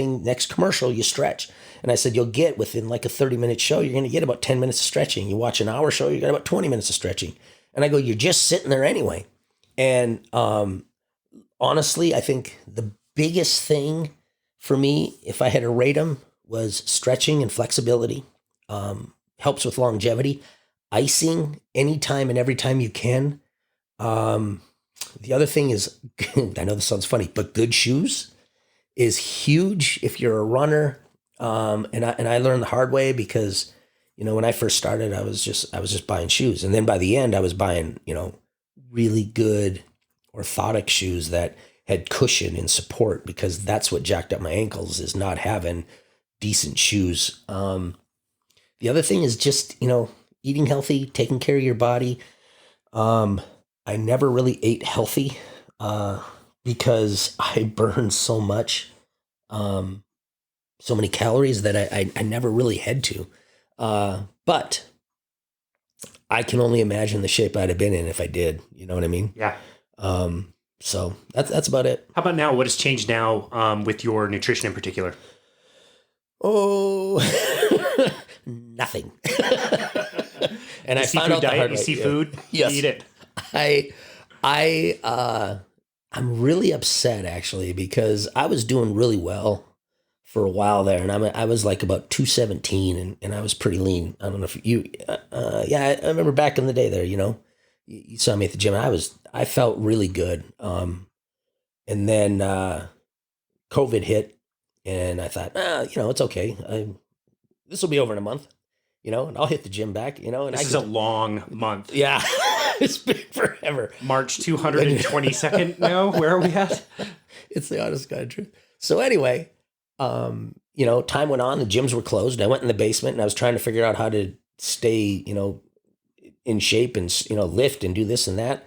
commercial, you stretch. And I said, you'll get within like a 30-minute show, you're going to get about 10 minutes of stretching. You watch an hour show, you got about 20 minutes of stretching. And I go, you're just sitting there anyway. And honestly, I think the biggest thing for me, if I had to rate them, was stretching and flexibility. Helps with longevity. Icing anytime and every time you can. The other thing is, I know this sounds funny, but good shoes is huge if you're a runner. And I learned the hard way because, when I first started, I was just buying shoes. And then by the end, I was buying, really good orthotic shoes that had cushion and support because that's what jacked up my ankles is not having decent shoes. The other thing is just, eating healthy, taking care of your body. I never really ate healthy because I burned so much, so many calories that I never really had to. But I can only imagine the shape I'd have been in if I did. You know what I mean? Yeah. So that's about it. How about now? What has changed now with your nutrition in particular? Oh, nothing. And I found out the hard way. You see food, yes. You eat it. I'm really upset actually because I was doing really well for a while there, and I was like about 217, and I was pretty lean. I don't know if you, I remember back in the day there. You saw me at the gym. I felt really good. And then COVID hit. And I thought, it's okay. This will be over in a month, and I'll hit the gym back, and this is a long month. Yeah, it's been forever. March 222nd now. Where are we at? It's the honest God truth. So anyway, time went on. The gyms were closed. I went in the basement and I was trying to figure out how to stay, in shape and, lift and do this and that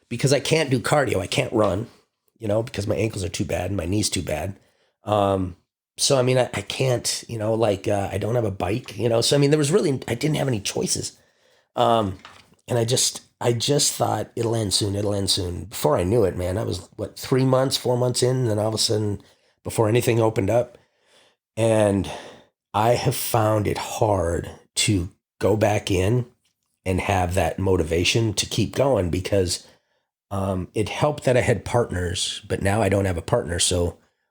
because I can't do cardio. I can't run, because my ankles are too bad and my knees too bad. So, I mean, I can't, I don't have a bike, so, I mean, I didn't have any choices. And I just thought it'll end soon. It'll end soon. Before I knew it, man, I was 3 months, 4 months in, and then all of a sudden, before anything opened up, and I have found it hard to go back in and have that motivation to keep going because it helped that I had partners, but now I don't have a partner,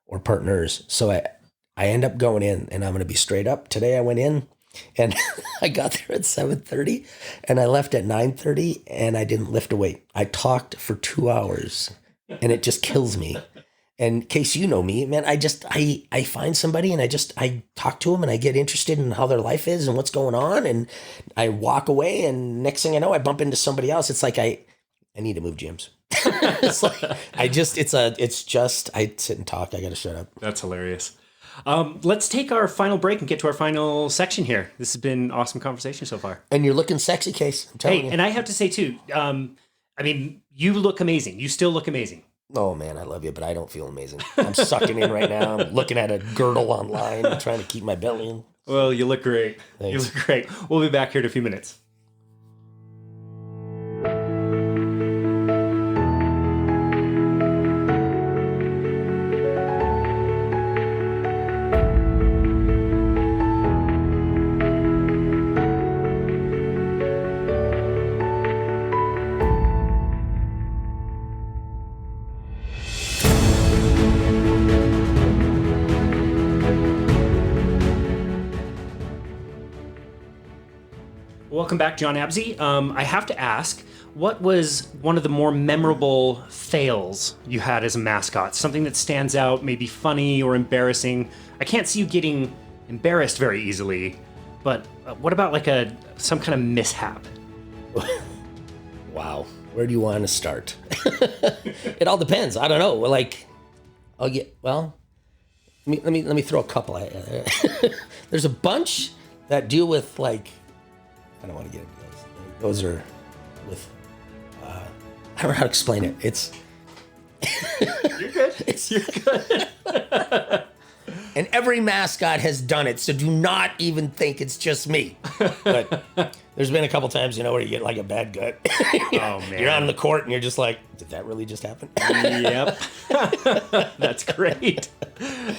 or partners. So I end up going in, and I'm going to be straight up. Today I went in and I got there at 7:30 and I left at 9:30 and I didn't lift a weight. I talked for 2 hours and it just kills me. And Case, you know me, man, I find somebody and I talk to them and I get interested in how their life is and what's going on. And I walk away and next thing I know, I bump into somebody else. It's like, I need to move gyms. It's like, I sit and talk. I got to shut up. That's hilarious. Let's take our final break and get to our final section here. This has been an awesome conversation so far. And you're looking sexy, Case. I'm telling you. And I have to say too, I mean, you look amazing. You still look amazing. Oh man, I love you, but I don't feel amazing. I'm sucking in right now. I'm looking at a girdle online and trying to keep my belly in. Well, you look great. Thanks. You look great. We'll be back here in a few minutes. Welcome back, Jon Absey. I have to ask, what was one of the more memorable fails you had as a mascot? Something that stands out, maybe funny or embarrassing. I can't see you getting embarrassed very easily, but what about some kind of mishap? Wow, where do you want to start? It all depends. I don't know. Let me throw a couple. There's a bunch that deal with I don't want to get into those. Those are with, I don't know how to explain it. It's... You're good. You're good. And every mascot has done it, so do not even think it's just me. But there's been a couple times, where you get a bad gut. Oh, man. You're out on the court and you're just like, did that really just happen? Yep. That's great.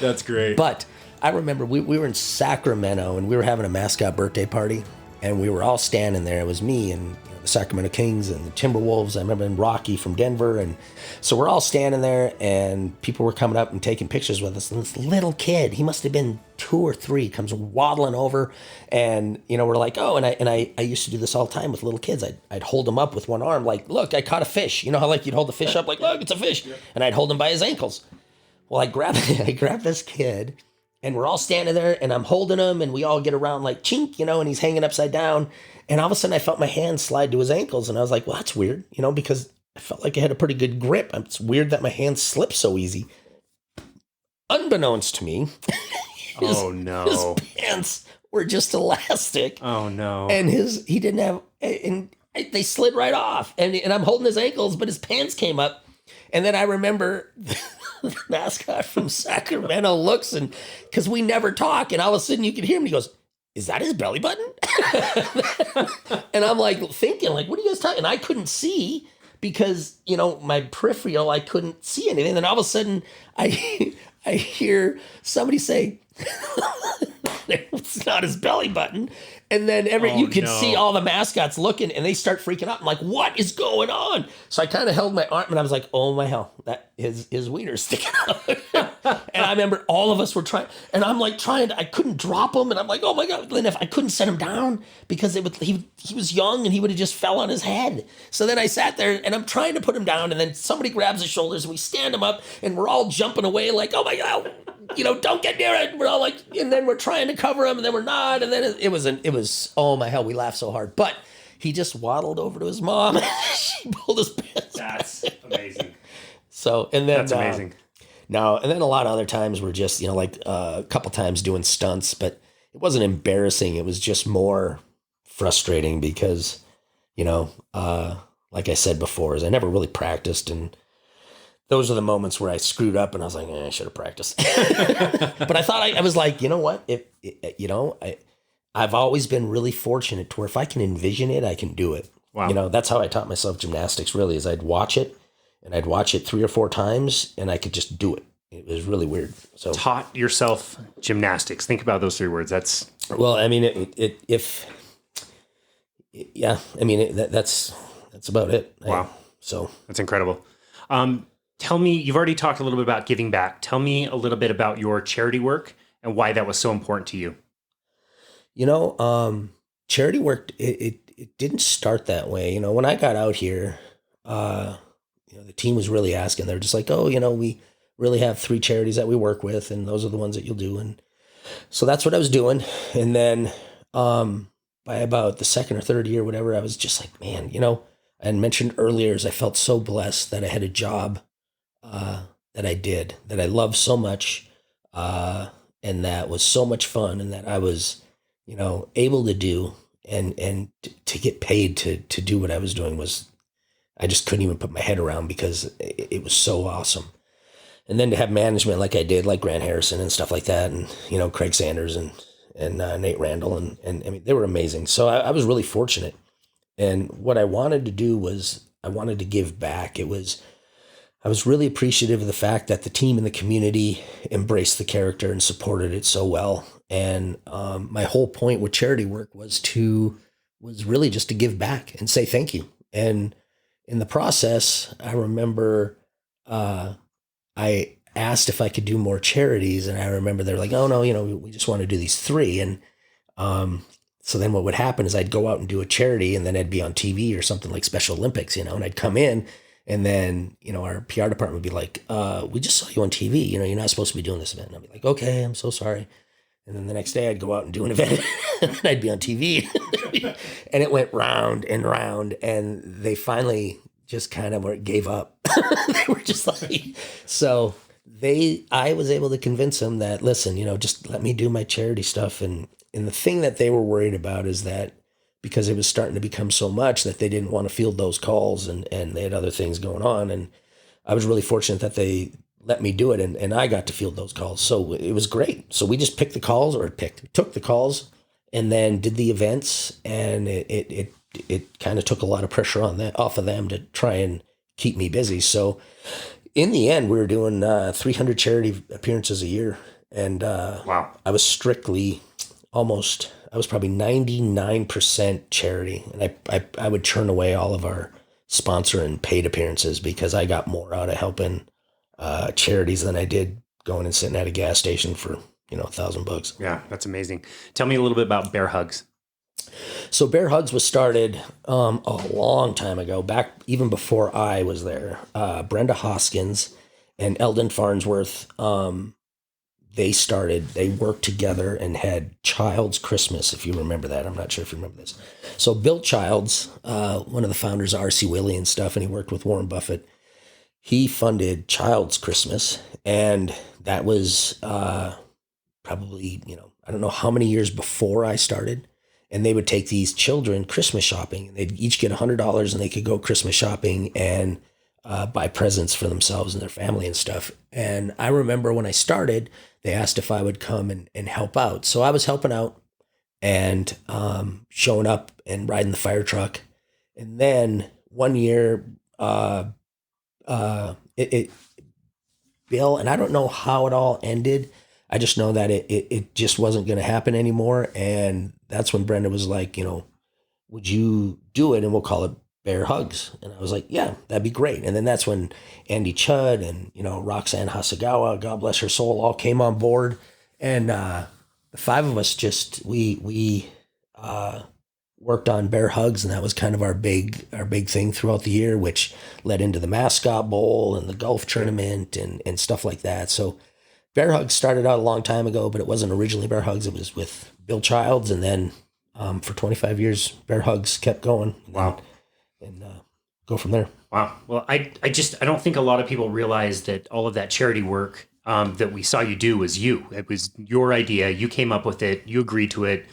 That's great. But I remember we were in Sacramento and we were having a mascot birthday party. And we were all standing there. It was me and the Sacramento Kings and the Timberwolves. I remember Rocky from Denver. And so we're all standing there and people were coming up and taking pictures with us. And this little kid, he must have been 2 or 3, comes waddling over. And, we're like, oh, and I used to do this all the time with little kids. I'd hold them up with one arm, like, look, I caught a fish. You know how you'd hold the fish up, like, look, it's a fish. Yeah. And I'd hold him by his ankles. Well, I grabbed this kid. And we're all standing there and I'm holding him and we all get around like chink, and he's hanging upside down. And all of a sudden I felt my hand slide to his ankles and I was like, well, that's weird, because I felt like I had a pretty good grip. It's weird that my hand slipped so easy. Unbeknownst to me, his pants were just elastic. Oh no. And he didn't have, and they slid right off. And I'm holding his ankles, but his pants came up. And then I remember the mascot from Sacramento looks and because we never talk and all of a sudden you can hear him. He goes, is that his belly button? And I'm thinking what are you guys talking? And I couldn't see because, my peripheral, I couldn't see anything. And all of a sudden I hear somebody say, it's not his belly button. And then you can see all the mascots looking and they start freaking out. I'm like, what is going on? So I kind of held my arm and I was like, oh my hell, that his wiener's sticking out. And I remember all of us were trying, and I'm I couldn't drop him. And I'm like, oh my God. And if I couldn't set him down because he was young and he would have just fell on his head. So then I sat there and I'm trying to put him down and then somebody grabs his shoulders and we stand him up and we're all jumping away like, oh my God, don't get near it. We're all and then we're trying to cover him and then we're not. And then it was, oh my hell, we laughed so hard. But he just waddled over to his mom. She pulled his pants That's amazing. So, and then. That's amazing. And then a lot of other times were just, a couple times doing stunts, but it wasn't embarrassing. It was just more frustrating because, like I said before, is I never really practiced and those are the moments where I screwed up and I was like, I should have practiced. But I thought I was like, you know what? I've always been really fortunate to where if I can envision it, I can do it. Wow. That's how I taught myself gymnastics really is I'd watch it and I'd watch it 3 or 4 times and I could just do it. It was really weird. So Taught yourself gymnastics. Think about those 3 words. That's well, I mean, that's about it. wow. So That's incredible. Tell me, you've already talked a little bit about giving back. Tell me a little bit about your charity work and why that was so important to you. Charity work, it didn't start that way. When I got out here, the team was really asking. They're just like, oh, we really have 3 charities that we work with, and those are the ones that you'll do. And so that's what I was doing. And then by about the 2nd or 3rd year, whatever, I was just like, man, I had mentioned earlier is I felt so blessed that I had a job that I did, that I loved so much, and that was so much fun, and that I was, able to do and to get paid to do what I was doing was, I just couldn't even put my head around because it was so awesome. And then to have management like I did, like Grant Harrison and stuff like that, and Craig Sanders and Nate Randall, and I mean they were amazing. So I was really fortunate. And what I wanted to do was I wanted to give back. I was really appreciative of the fact that the team and the community embraced the character and supported it so well. And my whole point with charity work was really just to give back and say thank you. And in the process, I remember I asked if I could do more charities, and I remember they're like, "Oh no, we just want to do these 3." And so then what would happen is I'd go out and do a charity, and then I'd be on TV or something like Special Olympics, and I'd come in, and then our PR department would be like, "We just saw you on TV. You're not supposed to be doing this event." And I'd be like, "Okay, I'm so sorry." And then the next day I'd go out and do an event, and I'd be on TV, and it went round and round, and they finally just kind of gave up. They were just like, so I was able to convince them that, listen, just let me do my charity stuff. And the thing that they were worried about is that because it was starting to become so much that they didn't want to field those calls, and they had other things going on. And I was really fortunate that they let me do it, and I got to field those calls. So it was great. So we just took the calls and then did the events, and it kind of took a lot of pressure off of them to try and keep me busy. So in the end, we were doing 300 charity appearances a year. And wow. I was probably 99% charity. And I would turn away all of our sponsor and paid appearances because I got more out of helping charities than I did going and sitting at a gas station for, $1,000. Yeah, that's amazing. Tell me a little bit about Bear Hugs. So Bear Hugs was started a long time ago, back even before I was there. Brenda Hoskins and Eldon Farnsworth, they worked together and had Child's Christmas, if you remember that. I'm not sure if you remember this. So Bill Childs, one of the founders of R.C. Willey and stuff, and he worked with Warren Buffett. He funded Child's Christmas, and that was probably, I don't know how many years before I started. And they would take these children Christmas shopping, and they'd each get $100, and they could go Christmas shopping and buy presents for themselves and their family and stuff. And I remember when I started, they asked if I would come and help out. So I was helping out and showing up and riding the fire truck. And then one year, Bill, and I don't know how it all ended. I just know that it just wasn't going to happen anymore. And that's when Brenda was like, would you do it? And we'll call it Bear Hugs. And I was like, yeah, that'd be great. And then that's when Andy Chud and, Roxanne Hasagawa, God bless her soul, all came on board. And the 5 of us we worked on Bear Hugs. And that was kind of our big thing throughout the year, which led into the mascot bowl and the golf tournament and stuff like that. So Bear Hugs started out a long time ago, but it wasn't originally Bear Hugs. It was with Bill Childs, and then for 25 years, Bear Hugs kept going. Wow. And go from there. Wow. Well, I don't think a lot of people realize that all of that charity work that we saw you do was you. It was your idea. You came up with it. You agreed to it.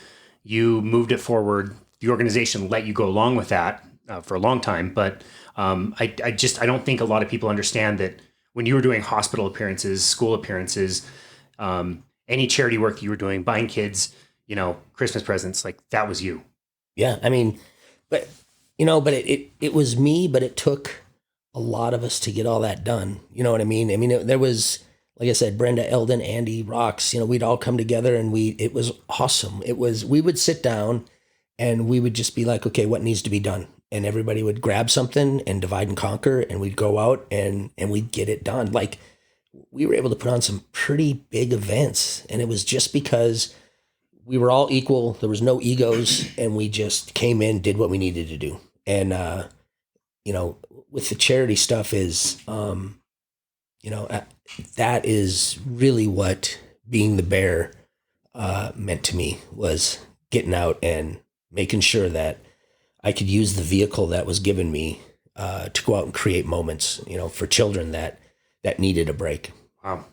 You moved it forward. The organization let you go along with that for a long time. But I don't think a lot of people understand that when you were doing hospital appearances, school appearances, any charity work you were doing, buying kids, Christmas presents, like that was you. Yeah. I mean, but it was me, but it took a lot of us to get all that done. You know what I mean? I mean, there was, like I said, Brenda, Eldon, Andy, Rox, we'd all come together and it was awesome. We would sit down and we would just be like, okay, what needs to be done? And everybody would grab something and divide and conquer, and we'd go out and we'd get it done. Like, we were able to put on some pretty big events, and it was just because we were all equal. There was no egos, and we just came in, did what we needed to do. And, with the charity stuff is, that is really what being the bear meant to me, was getting out and making sure that I could use the vehicle that was given me to go out and create moments, for children that needed a break. Wow.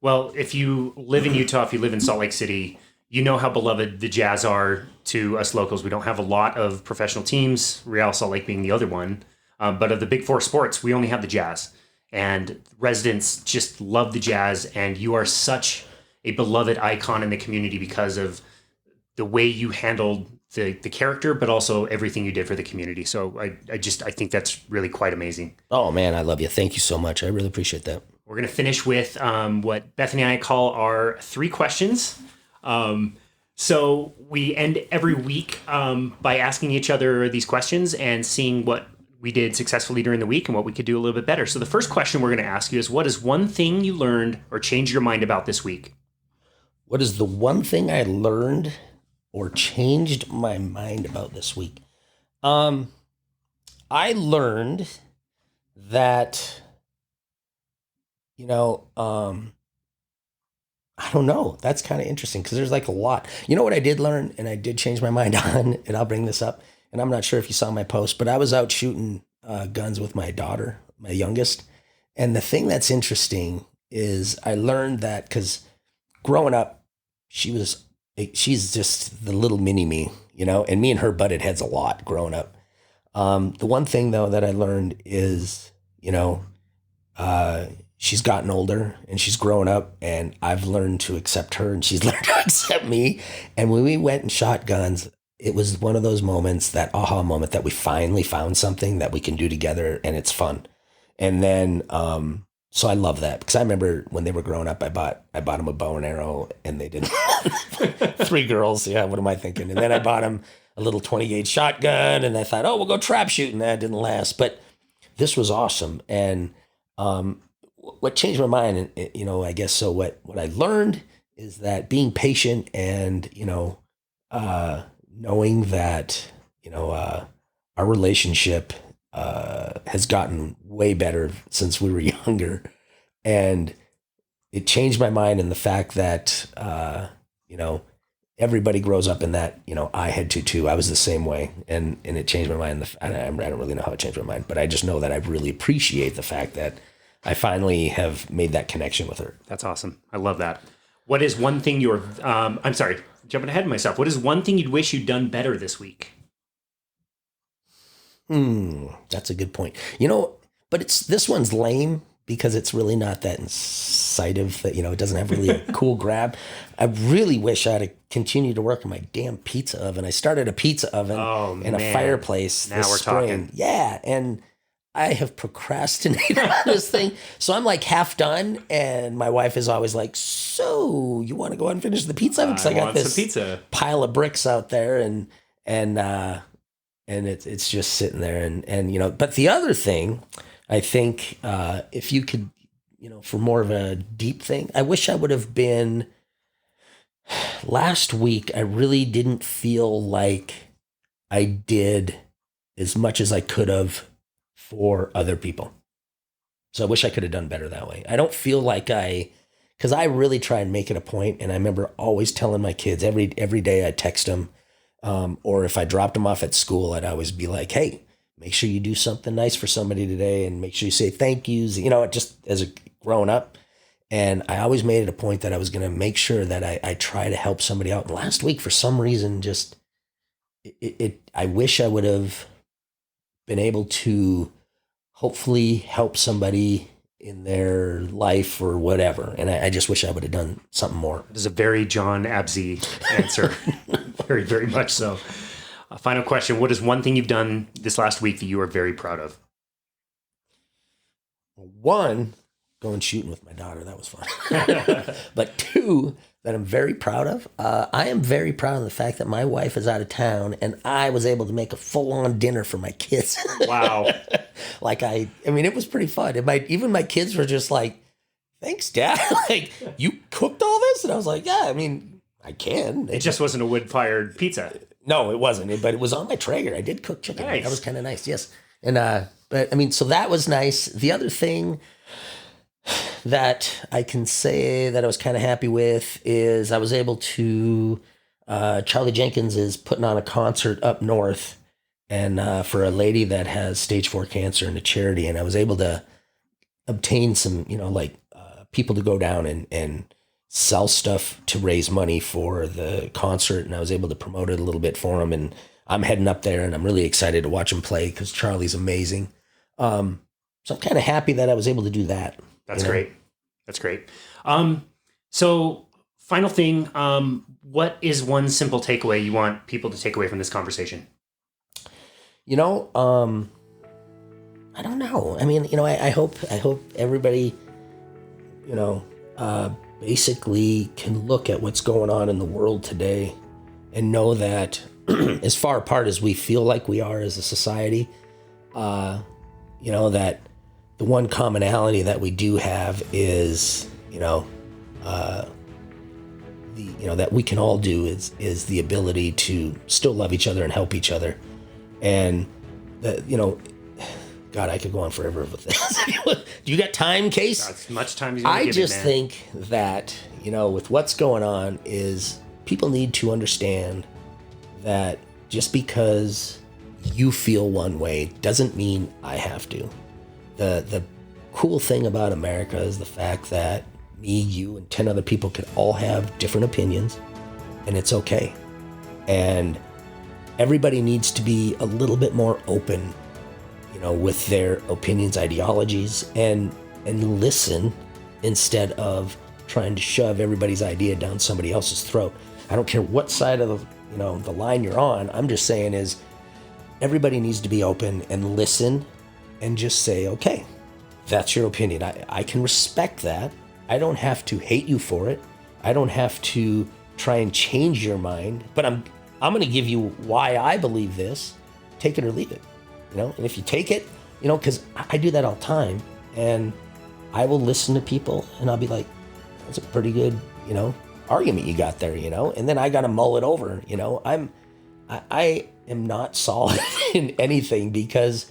Well, if you live in Utah, if you live in Salt Lake City, you know how beloved the Jazz are to us locals. We don't have a lot of professional teams, Real Salt Lake being the other one. But of the big four sports, we only have the Jazz. And residents just love the Jazz. And you are such a beloved icon in the community because of the way you handled the character, but also everything you did for the community. So I think that's really quite amazing. Oh, man, I love you. Thank you so much. I really appreciate that. We're going to finish with what Bethany and I call our 3 questions. So we end every week by asking each other these questions and seeing what we did successfully during the week and what we could do a little bit better. So the first question we're going to ask you is, what is one thing you learned or changed your mind about this week? What is the one thing I learned or changed my mind about this week? I learned that, I don't know. That's kind of interesting because there's like a lot. You know what I did learn and I did change my mind on, and I'll bring this up, and I'm not sure if you saw my post, but I was out shooting guns with my daughter, my youngest. And the thing that's interesting is I learned that because growing up, she's just the little mini me, and me and her butted heads a lot growing up. The one thing though that I learned is, she's gotten older and she's grown up, and I've learned to accept her and she's learned to accept me. And when we went and shot guns, it was one of those moments, that aha moment, that we finally found something that we can do together and it's fun. And then, so I love that because I remember when they were growing up, I bought them a bow and arrow and they didn't. 3 girls. Yeah. What am I thinking? And then I bought them a little 20 gauge shotgun and I thought, oh, we'll go trap shooting. That didn't last, but this was awesome. And, what changed my mind, and, I guess, so what I learned is that being patient and, knowing that, our relationship, has gotten way better since we were younger. And it changed my mind in the fact that, everybody grows up in that, I had to too. I was the same way. And it changed my mind. I don't really know how it changed my mind, but I just know that I really appreciate the fact that I finally have made that connection with her. That's awesome. I love that. What is one thing I'm sorry, jumping ahead of myself. What is one thing you'd wish you'd done better this week? That's a good point. But this one's lame because it's really not that incisive, that, it doesn't have really a cool grab. I really wish I'd have continued to work on my damn pizza oven. I started a pizza oven and a fireplace now we're spring. Talking. Yeah. And I have procrastinated on this thing. So I'm like half done. And my wife is always like, so you want to go out and finish the pizza? Because I got this pizza pile of bricks out there and it's just sitting there. And but the other thing, I think, if you could, for more of a deep thing, I wish I would have been, last week, I really didn't feel like I did as much as I could have for other people. So I wish I could have done better that way. I don't feel like because I really try and make it a point, and I remember always telling my kids every day I'd text them, or if I dropped them off at school, I'd always be like, hey, make sure you do something nice for somebody today and make sure you say thank yous, just as a grown up. And I always made it a point that I was going to make sure that I try to help somebody out. And last week, for some reason, just I wish I would have been able to hopefully help somebody in their life or whatever. And I just wish I would have done something more. It is a very Jon Absey answer. Very, very much so. Final question. What is one thing you've done this last week that you are very proud of? One, going shooting with my daughter. That was fun. But two, that I'm very proud of. I am very proud of the fact that my wife is out of town and I was able to make a full-on dinner for my kids. Wow. I mean, it was pretty fun. Even my kids were just like, thanks, Dad. Like, you cooked all this? And I was like, yeah, I mean, I can. It just wasn't a wood-fired pizza. No, it wasn't. But it was on my Traeger. I did cook chicken. Nice. That was kind of nice, yes. And, but I mean, so that was nice. The other thing that I can say that I was kind of happy with is I was able to, Charlie Jenkins is putting on a concert up north and for a lady that has stage 4 cancer and a charity. And I was able to obtain some, people to go down and sell stuff to raise money for the concert. And I was able to promote it a little bit for him. And I'm heading up there and I'm really excited to watch him play because Charlie's amazing. So I'm kind of happy that I was able to do that. That's great. That's great. So final thing, what is one simple takeaway you want people to take away from this conversation? I don't know. I mean, I hope everybody, basically can look at what's going on in the world today and know that as far apart as we feel like we are as a society, that the one commonality that we do have is, that we can all do is the ability to still love each other and help each other. And God, I could go on forever with this. Do you got time, Case? As much time as you want to I give just me, man. think that, with what's going on is people need to understand that just because you feel one way doesn't mean I have to. The cool thing about America is the fact that me, you, and 10 other people can all have different opinions, and it's okay. And everybody needs to be a little bit more open, with their opinions, ideologies, and listen instead of trying to shove everybody's idea down somebody else's throat. I don't care what side of the line you're on. I'm just saying is everybody needs to be open and listen and just say, okay, that's your opinion. I can respect that. I don't have to hate you for it. I don't have to try and change your mind, but I'm going to give you why I believe this. Take it or leave it, and if you take it, because I do that all the time, and I will listen to people and I'll be like, that's a pretty good, argument you got there, and then I got to mull it over, I am not solid in anything because,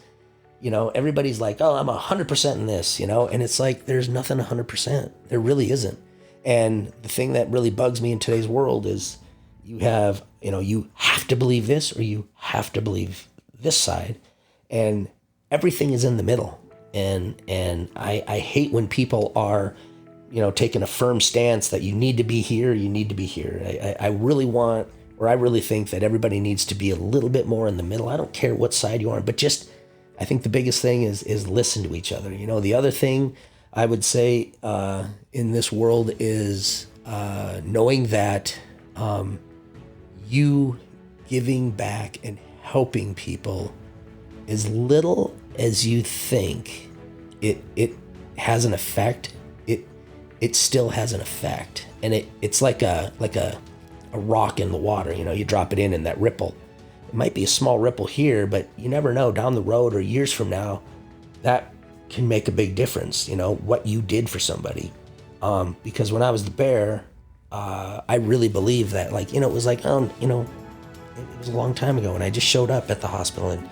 everybody's like, oh, I'm 100% in this, and it's like, there's nothing 100%. There really isn't. And the thing that really bugs me in today's world is you have to believe this or you have to believe this side, and everything is in the middle. And I hate when people are, taking a firm stance that you need to be here, you need to be here. I really think that everybody needs to be a little bit more in the middle. I don't care what side you are, but just, I think the biggest thing is listen to each other. The other thing I would say in this world is knowing that you giving back and helping people, as little as you think it has an effect, it still has an effect. And it's like a rock in the water. You drop it in and that ripple, it might be a small ripple here, but you never know, down the road or years from now, that can make a big difference, what you did for somebody. Because when I was the bear, I really believe that, it was like, it was a long time ago, and I just showed up at the hospital, and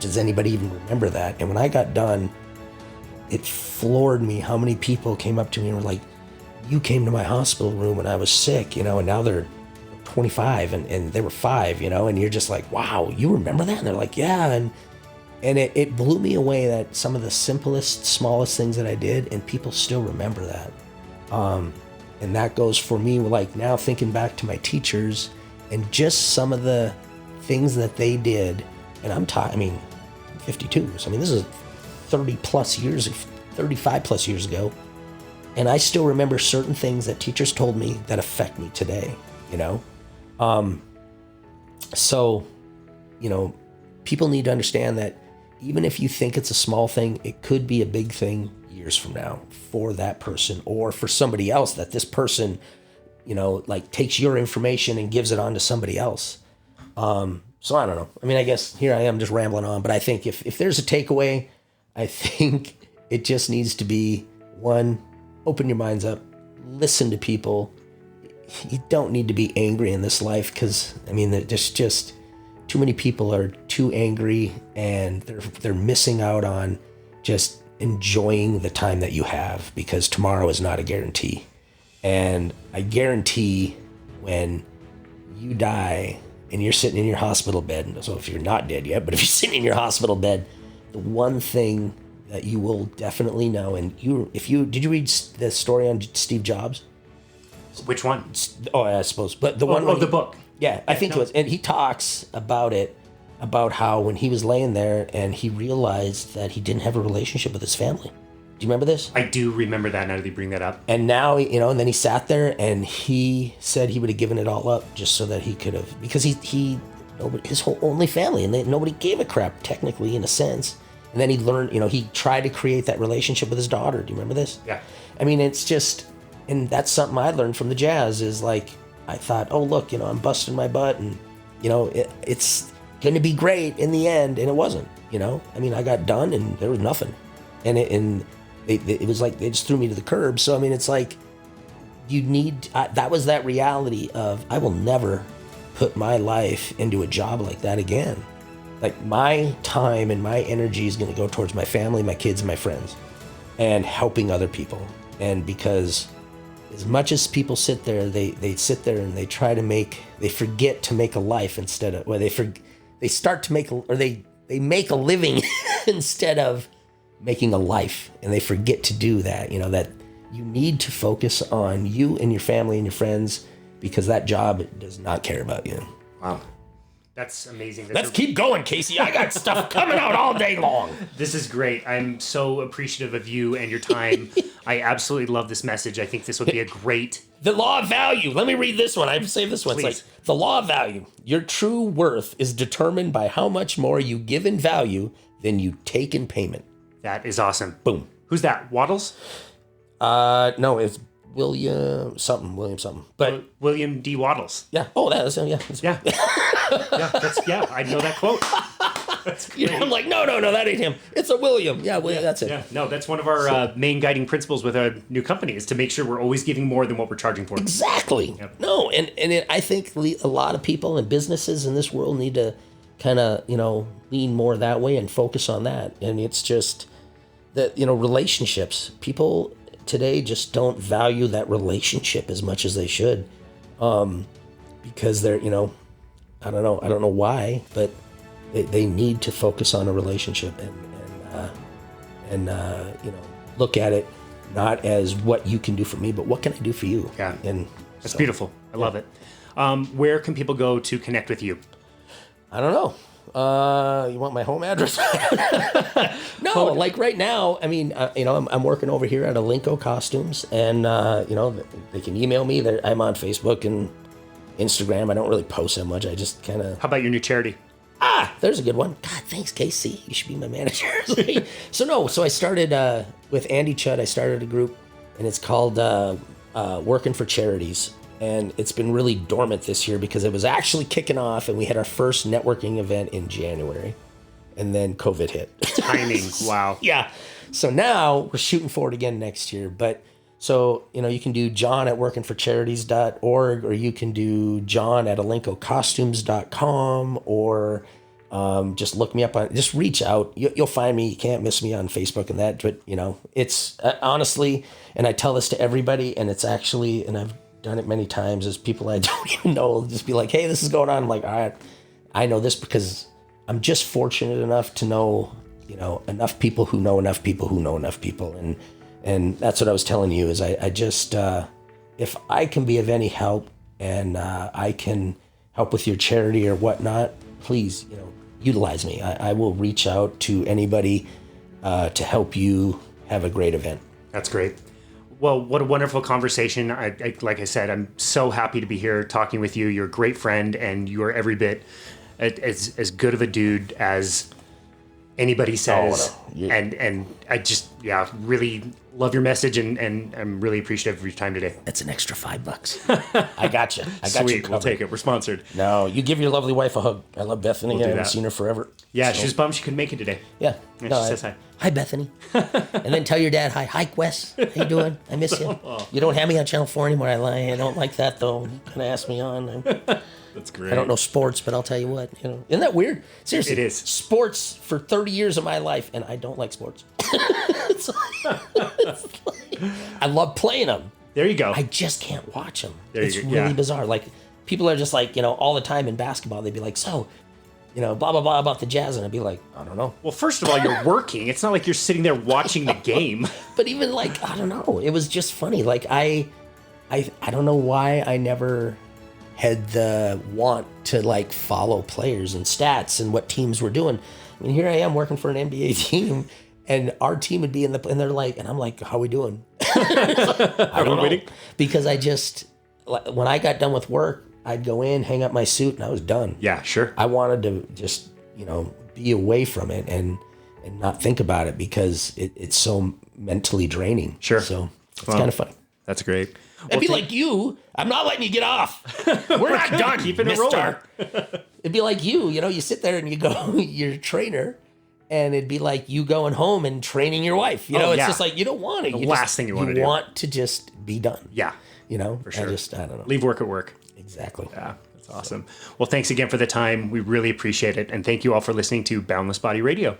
does anybody even remember that? And when I got done, it floored me how many people came up to me and were like, you came to my hospital room when I was sick, and now they're 25 and they were 5, and you're just like, wow, you remember that? And they're like, yeah. And it blew me away that some of the simplest, smallest things that I did, and people still remember that. And that goes for me, like now thinking back to my teachers and just some of the things that they did. And I'm 52. So, this is 30 plus years 35 plus years ago. And I still remember certain things that teachers told me that affect me today, you know? So, you know, people need to understand that even if you think it's a small thing, it could be a big thing years from now for that person or for somebody else, that this person, you know, like takes your information and gives it on to somebody else. So I don't know. I mean, I guess here I am just rambling on, but I think if there's a takeaway, I think it just needs to be, one, open your minds up, listen to people. You don't need to be angry in this life because, I mean, there's just too many people are too angry and they're missing out on just enjoying the time that you have, because tomorrow is not a guarantee. And I guarantee when you die and you're sitting in your hospital bed, so if you're not dead yet, but if you're sitting in your hospital bed, the one thing that you will definitely know, and did you read the story on Steve Jobs? Which one? Oh, I suppose, but the one the book. Yeah, I think it was, and he talks about it, about how when he was laying there and he realized that he didn't have a relationship with his family. Do you remember this? I do remember that now that you bring that up. And now, you know, and then he sat there and he said he would have given it all up just so that he could have, because his whole only family, and nobody gave a crap technically in a sense. And then he learned, you know, he tried to create that relationship with his daughter. Do you remember this? Yeah. I mean, it's just, and that's something I learned from the jazz is like, I thought, oh, look, you know, I'm busting my butt and, you know, it's going to be great in the end. And it wasn't, you know, I mean, I got done and there was nothing. And it was like, they just threw me to the curb. So, I mean, it's like, that was that reality of, I will never put my life into a job like that again. Like, my time and my energy is going to go towards my family, my kids, and my friends, and helping other people. And because as much as people sit there, they sit there and they try to they forget to make a life instead of, they start to make, or they make a living instead of making a life. And they forget to do that, you know, that you need to focus on you and your family and your friends, because that job does not care about you. Wow. That's amazing. Let's keep going, Casey. I got stuff coming out all day long. This is great. I'm so appreciative of you and your time. I absolutely love this message. I think this would be a great... The law of value. Let me read this one. I've saved this one. Please. It's like, the law of value. Your true worth is determined by how much more you give in value than you take in payment. That is awesome. Boom. Who's that? Waddles? No, it's William something. But William D. Waddles. Yeah. Oh, that is, yeah. Yeah, I know that quote. I'm like, no, that ain't him. It's a William. Yeah, that's it. Yeah, no, that's one of our main guiding principles with a new company, is to make sure we're always giving more than what we're charging for. Exactly. Yep. No, I think a lot of people and businesses in this world need to kind of, you know, lean more that way and focus on that. And it's just that, you know, relationships. People today just don't value that relationship as much as they should, because they're, you know, I don't know why, but they need to focus on a relationship and you know, look at it not as what you can do for me, but what can I do for you? Yeah, and that's beautiful. I love it. Where can people go to connect with you? I don't know. You want my home address? No, like right now, I mean, you know, I'm working over here at Alinco Costumes, and you know, they can email me. I'm on Facebook and Instagram. I don't really post that much. I just kind of... How about your new charity? There's a good one. God, thanks, Casey. You should be my manager. So I started with Andy Chudd. I started a group, and it's called Working for Charities. And it's been really dormant this year because it was actually kicking off, and we had our first networking event in January, and then COVID hit. Timing, wow. Yeah. So now we're shooting for it again next year. But so, you know, you can do Jon at workingforcharities.org, or you can do Jon at alincocostumes.com, or just look me up just reach out. You'll find me. You can't miss me on Facebook and that. But, you know, it's honestly, and I tell this to everybody, and it's actually, and I've done it many times, as people I don't even know just be like, hey, this is going on. I'm like, all right, I know this because I'm just fortunate enough to know, you know, enough people who know enough people who know enough people. And that's what I was telling you is I just, if I can be of any help, and I can help with your charity or whatnot, please, you know, utilize me. I will reach out to anybody to help you have a great event. That's great. Well, what a wonderful conversation. Like I said, I'm so happy to be here talking with you. You're a great friend, and you are every bit as good of a dude as anybody says. Oh, no. And I just, really love your message, and I'm really appreciative of your time today. That's an extra $5. I got you. I got you Sweet, covered. we'll take it. We're sponsored. No, you give your lovely wife a hug. I love Bethany. We'll do I haven't that. seen her forever. Yeah, So- she was bummed she couldn't make it today. Yeah. Yeah, No, she says hi. Hi, Bethany. And then tell your dad hi. Hi, Wes. How you doing? I miss you. You don't have me on Channel 4 anymore. I don't like that, though. You kind of asked me on. That's great. I don't know sports, but I'll tell you what. Isn't that weird? Seriously. It is. Sports for 30 years of my life, and I don't like sports. It's like, I love playing them. There you go. I just can't watch them. There you It's go. really Yeah. bizarre. Like, people are just like, all the time in basketball, they'd be like, so, blah, blah, blah about the Jazz. And I'd be like, I don't know. Well, first of all, you're working. It's not like you're sitting there watching the game. But even like, I don't know. It was just funny. Like, I don't know why I never had the want to like follow players and stats and what teams were doing. I mean, here I am working for an NBA team, and our team would be and they're like, and I'm like, how we doing? I don't know. Waiting? Because I just, when I got done with work, I'd go in, hang up my suit, and I was done. Yeah, sure. I wanted to just, be away from it and not think about it because it's so mentally draining. Sure. So it's kind of funny. That's great. It'd be like you. I'm not letting you get off. We're not done. Keeping it mister. rolling. It'd be like you. You sit there and you go, you're a trainer, and it'd be like you going home and training your wife. It's yeah. just like you don't want it. The last thing you want to do. You want to just be done. Yeah, For sure. I don't know. Leave work at work. Exactly. Yeah, that's awesome. Well, thanks again for the time. We really appreciate it. And thank you all for listening to Boundless Body Radio.